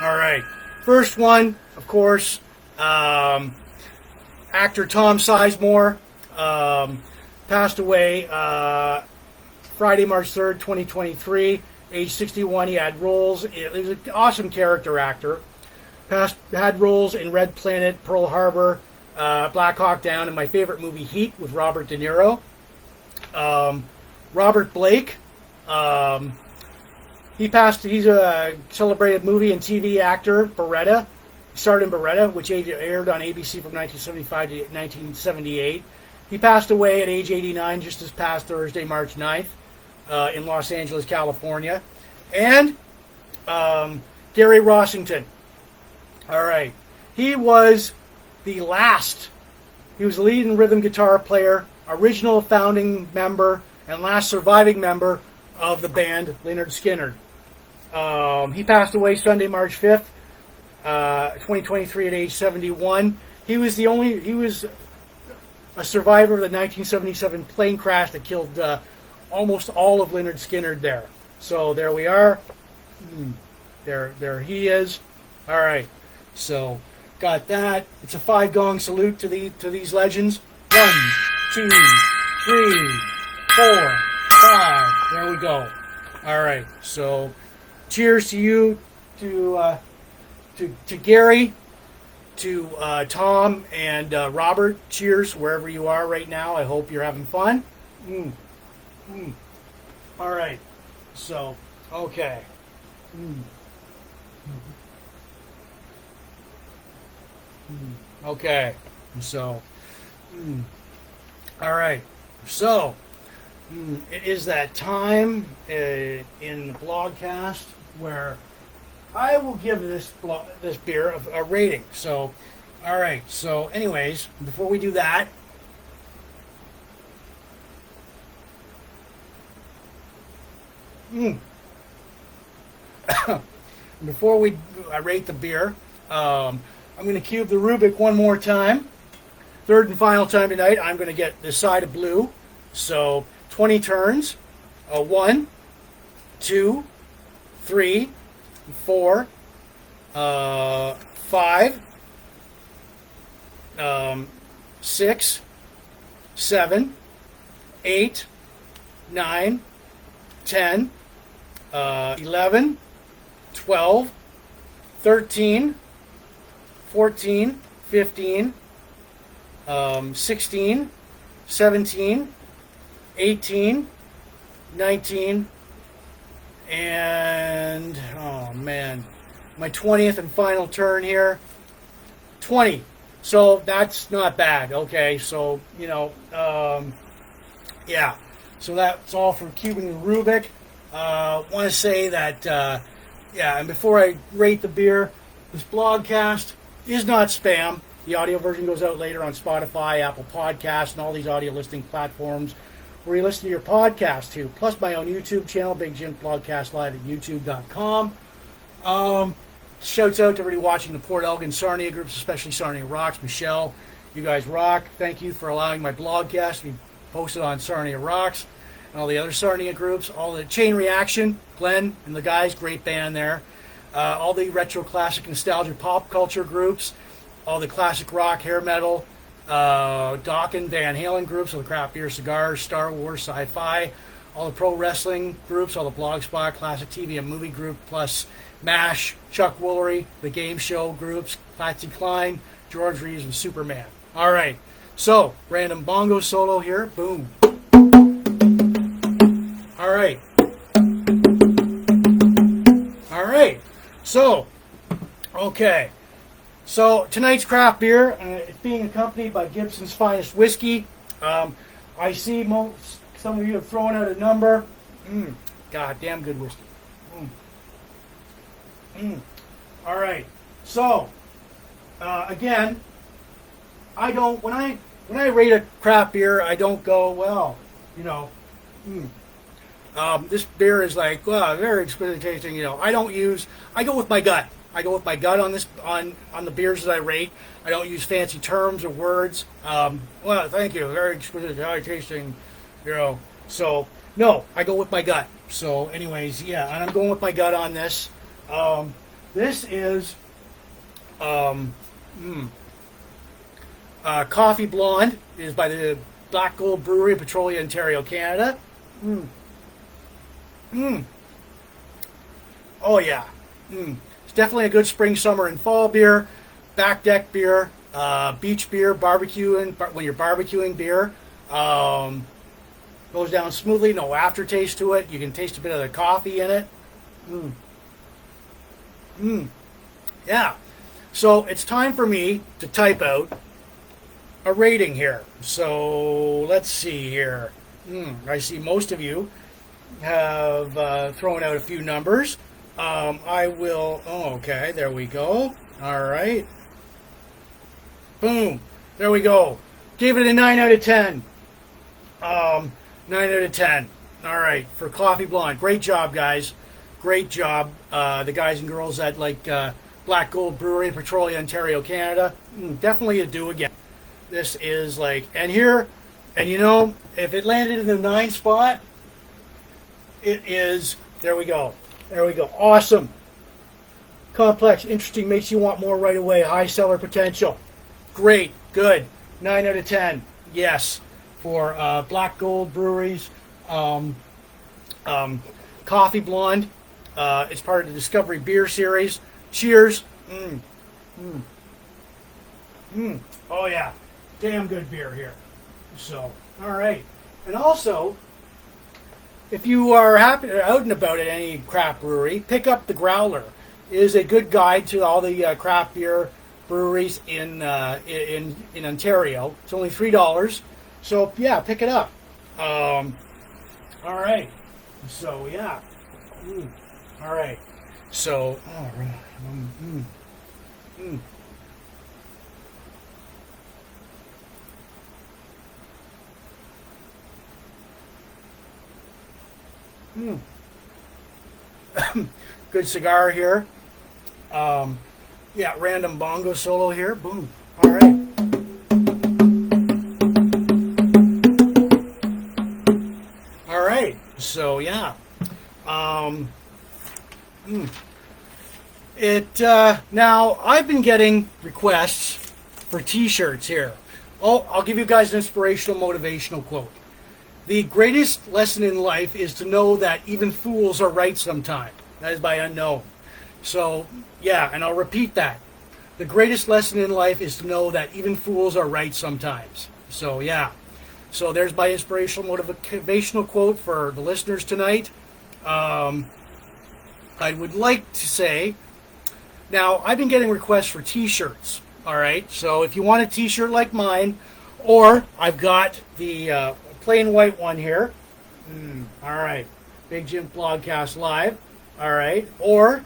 Speaker 1: right. First one, of course, actor Tom Sizemore passed away Friday, March 3rd, 2023, age 61. He had roles. He was an awesome character actor. Had roles in Red Planet, Pearl Harbor, Black Hawk Down, and my favorite movie, Heat, with Robert De Niro. Robert Blake. He's a celebrated movie and TV actor, Beretta. He starred in Beretta, which aired on ABC from 1975 to 1978. He passed away at age 89 just this past Thursday, March 9th, in Los Angeles, California. And Gary Rossington. All right. He was the lead and rhythm guitar player, original founding member, and last surviving member of the band Lynyrd Skynyrd. He passed away Sunday, March 5th, 2023 at age 71. He was a survivor of the 1977 plane crash that killed almost all of Lynyrd Skynyrd there. So there we are. There he is. All right. So got that. It's a 5-gong salute to these legends. 1, 2, 3, 4, 5. There we go. All right. So cheers to you, to Gary, to Tom and Robert. Cheers wherever you are right now. I hope you're having fun. All right. So okay. Okay. So all right. So it is that time in the blogcast where I will give this beer a rating. So, all right. So, anyways, before we do that, before I rate the beer, I'm going to cube the rubick one more time. Third and final time tonight. I'm going to get this side of blue. So 20 turns. 1, 2, 3, 4, 5, 6, 7, 8, 9, 10, 11, 12, 13, 14, 15, 16, 17, 18, 19, and, oh man, my 20th and final turn here, 20. So that's not bad. Okay, so, yeah. So that's all for cubing the rubick. Want to say that, yeah, and before I rate the beer, This blogcast is not spam. The audio version goes out later on Spotify, Apple Podcasts, and all these audio listening platforms where you listen to your podcast to. Plus my own YouTube channel, Big Jims Blogcast Live at youtube.com. Shouts out to everybody watching the Port Elgin Sarnia groups, especially Sarnia Rocks. Michelle, you guys rock. Thank you for allowing my blogcast to be posted on Sarnia Rocks and all the other Sarnia groups. All the Chain Reaction, Glenn and the guys, great band there. All the retro classic nostalgia pop culture groups, all the classic rock, hair metal, Dokken, Van Halen groups, all the craft beer, cigars, Star Wars, sci-fi, all the pro wrestling groups, all the Blogspot, classic TV and movie group, plus MASH, Chuck Woolery, the game show groups, Patsy Cline, George Reeves, and Superman. All right, so random bongo solo here. Boom. All right. All right. So, okay. So tonight's craft beer, it's being accompanied by Gibson's Finest Whiskey. I see some of you have thrown out a number. God damn good whiskey. All right. So again, I don't when I rate a craft beer, I don't go, well, you know, this beer is like, well, very exquisite tasting. You know, I go with my gut. I go with my gut on this on the beers that I rate. I don't use fancy terms or words. Well, thank you, very exquisite, high tasting, you know. So no, I go with my gut. So, anyways, yeah, and I'm going with my gut on this. This is Coffee Blonde. It is by the Black Gold Brewery, Petrolia, Ontario, Canada. Oh yeah. It's definitely a good spring, summer, and fall beer. Back deck beer, beach beer, barbecuing when you're barbecuing beer. Goes down smoothly, no aftertaste to it. You can taste a bit of the coffee in it. Yeah. So it's time for me to type out a rating here. So let's see here. I see most of you have thrown out a few numbers. I will. Oh, okay. There we go. All right. Boom. There we go. Gave it a 9 out of 10. 9 out of 10. All right. For Coffee Blonde. Great job, guys. Great job. The guys and girls at Black Gold Brewery in Petrolia, Ontario, Canada. Definitely a do again. This is like, and you know, if it landed in the 9 spot, it is, there we go. There we go. Awesome. Complex, interesting, makes you want more right away. High seller potential. Great. Good. 9 out of 10. Yes. For Black Gold Breweries. Coffee Blonde. It's part of the Discovery Beer Series. Cheers. Oh, yeah. Damn good beer here. So, all right. And also, if you are out and about at any craft brewery, pick up the Growler. It is a good guide to all the craft beer breweries in Ontario. It's only $3. So, yeah, pick it up. All right. So, yeah. All right. So, all right. Good cigar here. Yeah, random bongo solo here. Boom. All right. All right. So yeah. Now I've been getting requests for T-shirts here. Oh, I'll give you guys an inspirational, motivational quote. The greatest lesson in life is to know that even fools are right sometimes. That is by Unknown. So, yeah, and I'll repeat that. The greatest lesson in life is to know that even fools are right sometimes. So, yeah. So there's my inspirational, motivational quote for the listeners tonight. I would like to say, now, I've been getting requests for T-shirts. All right? So if you want a T-shirt like mine, or I've got the plain white one here. All right. Big Jims Blogcast Live. All right. Or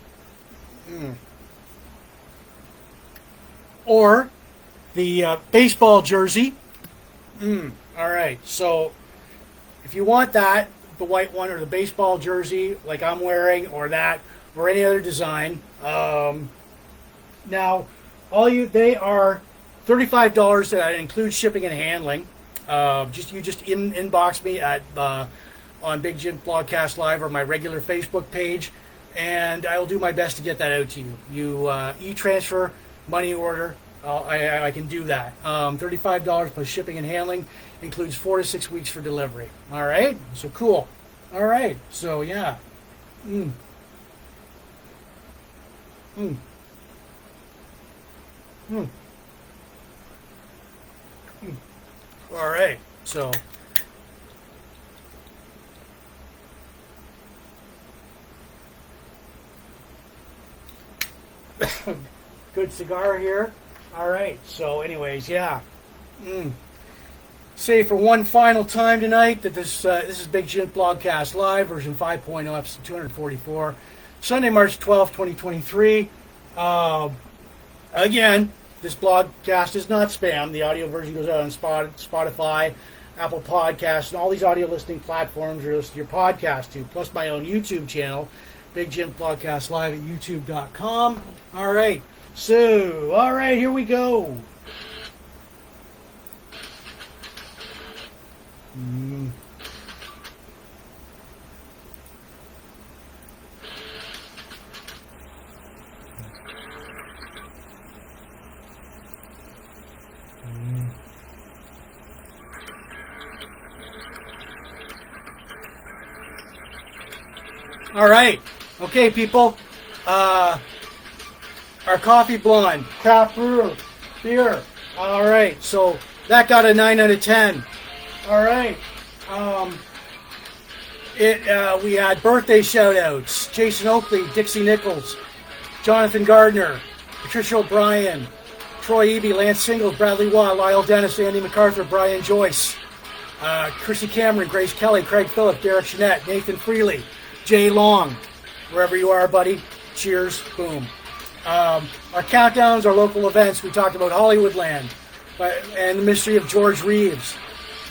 Speaker 1: or the baseball jersey. All right, so if you want that, the white one or the baseball jersey like I'm wearing, or that, or any other design, now they are $35. That includes shipping and handling. You just inbox me at on Big Jims Blogcast Live or my regular Facebook page, and I will do my best to get that out to you. You e-transfer, money order, I can do that. $35 plus shipping and handling, includes 4 to 6 weeks for delivery. All right, so cool. All right, so yeah. All right, so good cigar here. All right, so anyways, yeah. Say for one final time tonight that this is Big Jims Blogcast Live, version 5.0, episode 244, Sunday, March 12th, 2023. Again, this blogcast is not spam. The audio version goes out on Spotify, Apple Podcasts, and all these audio listening platforms you listen to your podcast to, plus my own YouTube channel, Big Jims Blogcast Live at youtube.com. All right, so, all right, here we go. All right, okay, people. Our coffee blonde, craft brewer, beer. All right, so that got a 9 out of 10. All right. We had birthday shout-outs. Jason Oakley, Dixie Nichols, Jonathan Gardner, Patricia O'Brien, Troy Eby, Lance Singles, Bradley Watt, Lyle Dennis, Andy MacArthur, Brian Joyce, Chrissy Cameron, Grace Kelly, Craig Phillip, Derek Jeanette, Nathan Freely, Jay Long. Wherever you are, buddy. Cheers. Boom. Our countdowns, our local events. We talked about Hollywoodland and the mystery of George Reeves.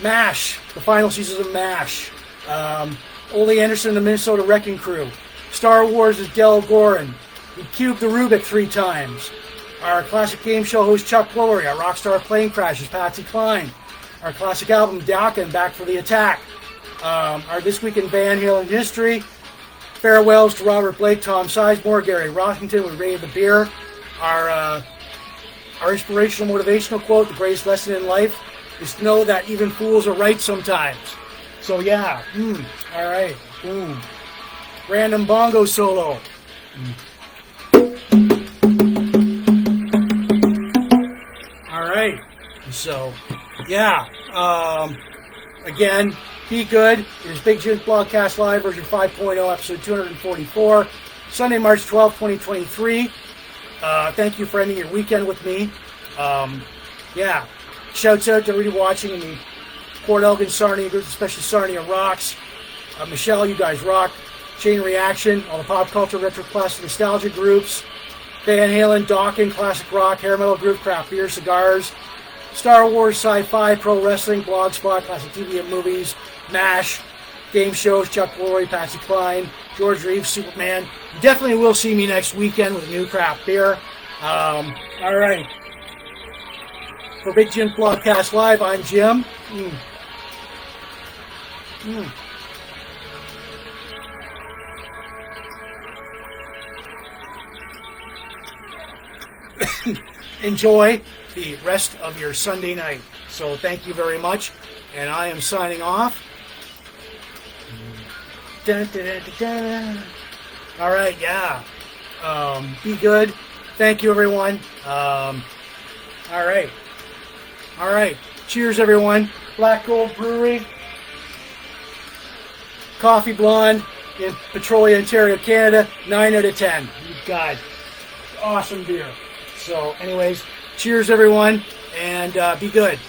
Speaker 1: MASH, the final season of MASH. Ole Anderson and the Minnesota Wrecking Crew. Star Wars is Del Goren. We cubed the Rubick 3 times. Our classic game show host Chuck Woolery. Our rock star plane Crashes-Patsy Cline. Our classic album Dokken-Back for the Attack. Our This Week in Van Halen history. Farewells to Robert Blake, Tom Sizemore, Gary Rockington. We rated the beer. Our inspirational motivational quote, the greatest lesson in life is to know that even fools are right sometimes. So yeah, all right, boom. Random bongo solo. All right, so yeah, again, be good. It is Big Jims Blogcast Live, version 5.0, episode 244, Sunday, March 12th, 2023. Thank you for ending your weekend with me. Yeah. Shouts out to everybody watching in the Port Elgin Sarnia groups, especially Sarnia Rocks. Michelle, you guys rock. Chain Reaction, all the pop culture, retro classic nostalgia groups. Van Halen, Dokken, classic rock, hair metal group, craft beer, cigars. Star Wars, sci-fi, pro wrestling, blogspot, classic TV and movies, MASH, game shows, Chuck Woolery, Patsy Cline, George Reeves, Superman. You definitely will see me next weekend with a new craft beer. All right. For Big Jims Blogcast Live, I'm Jim. Enjoy the rest of your Sunday night. So thank you very much, and I am signing off. Dun, dun, dun, dun, dun. All right, yeah. Be good. Thank you, everyone. All right. All right. Cheers, everyone. Black Gold Brewery. Coffee Blonde in Petrolia, Ontario, Canada. 9 out of 10. God. Awesome beer. So, anyways, cheers, everyone, and be good.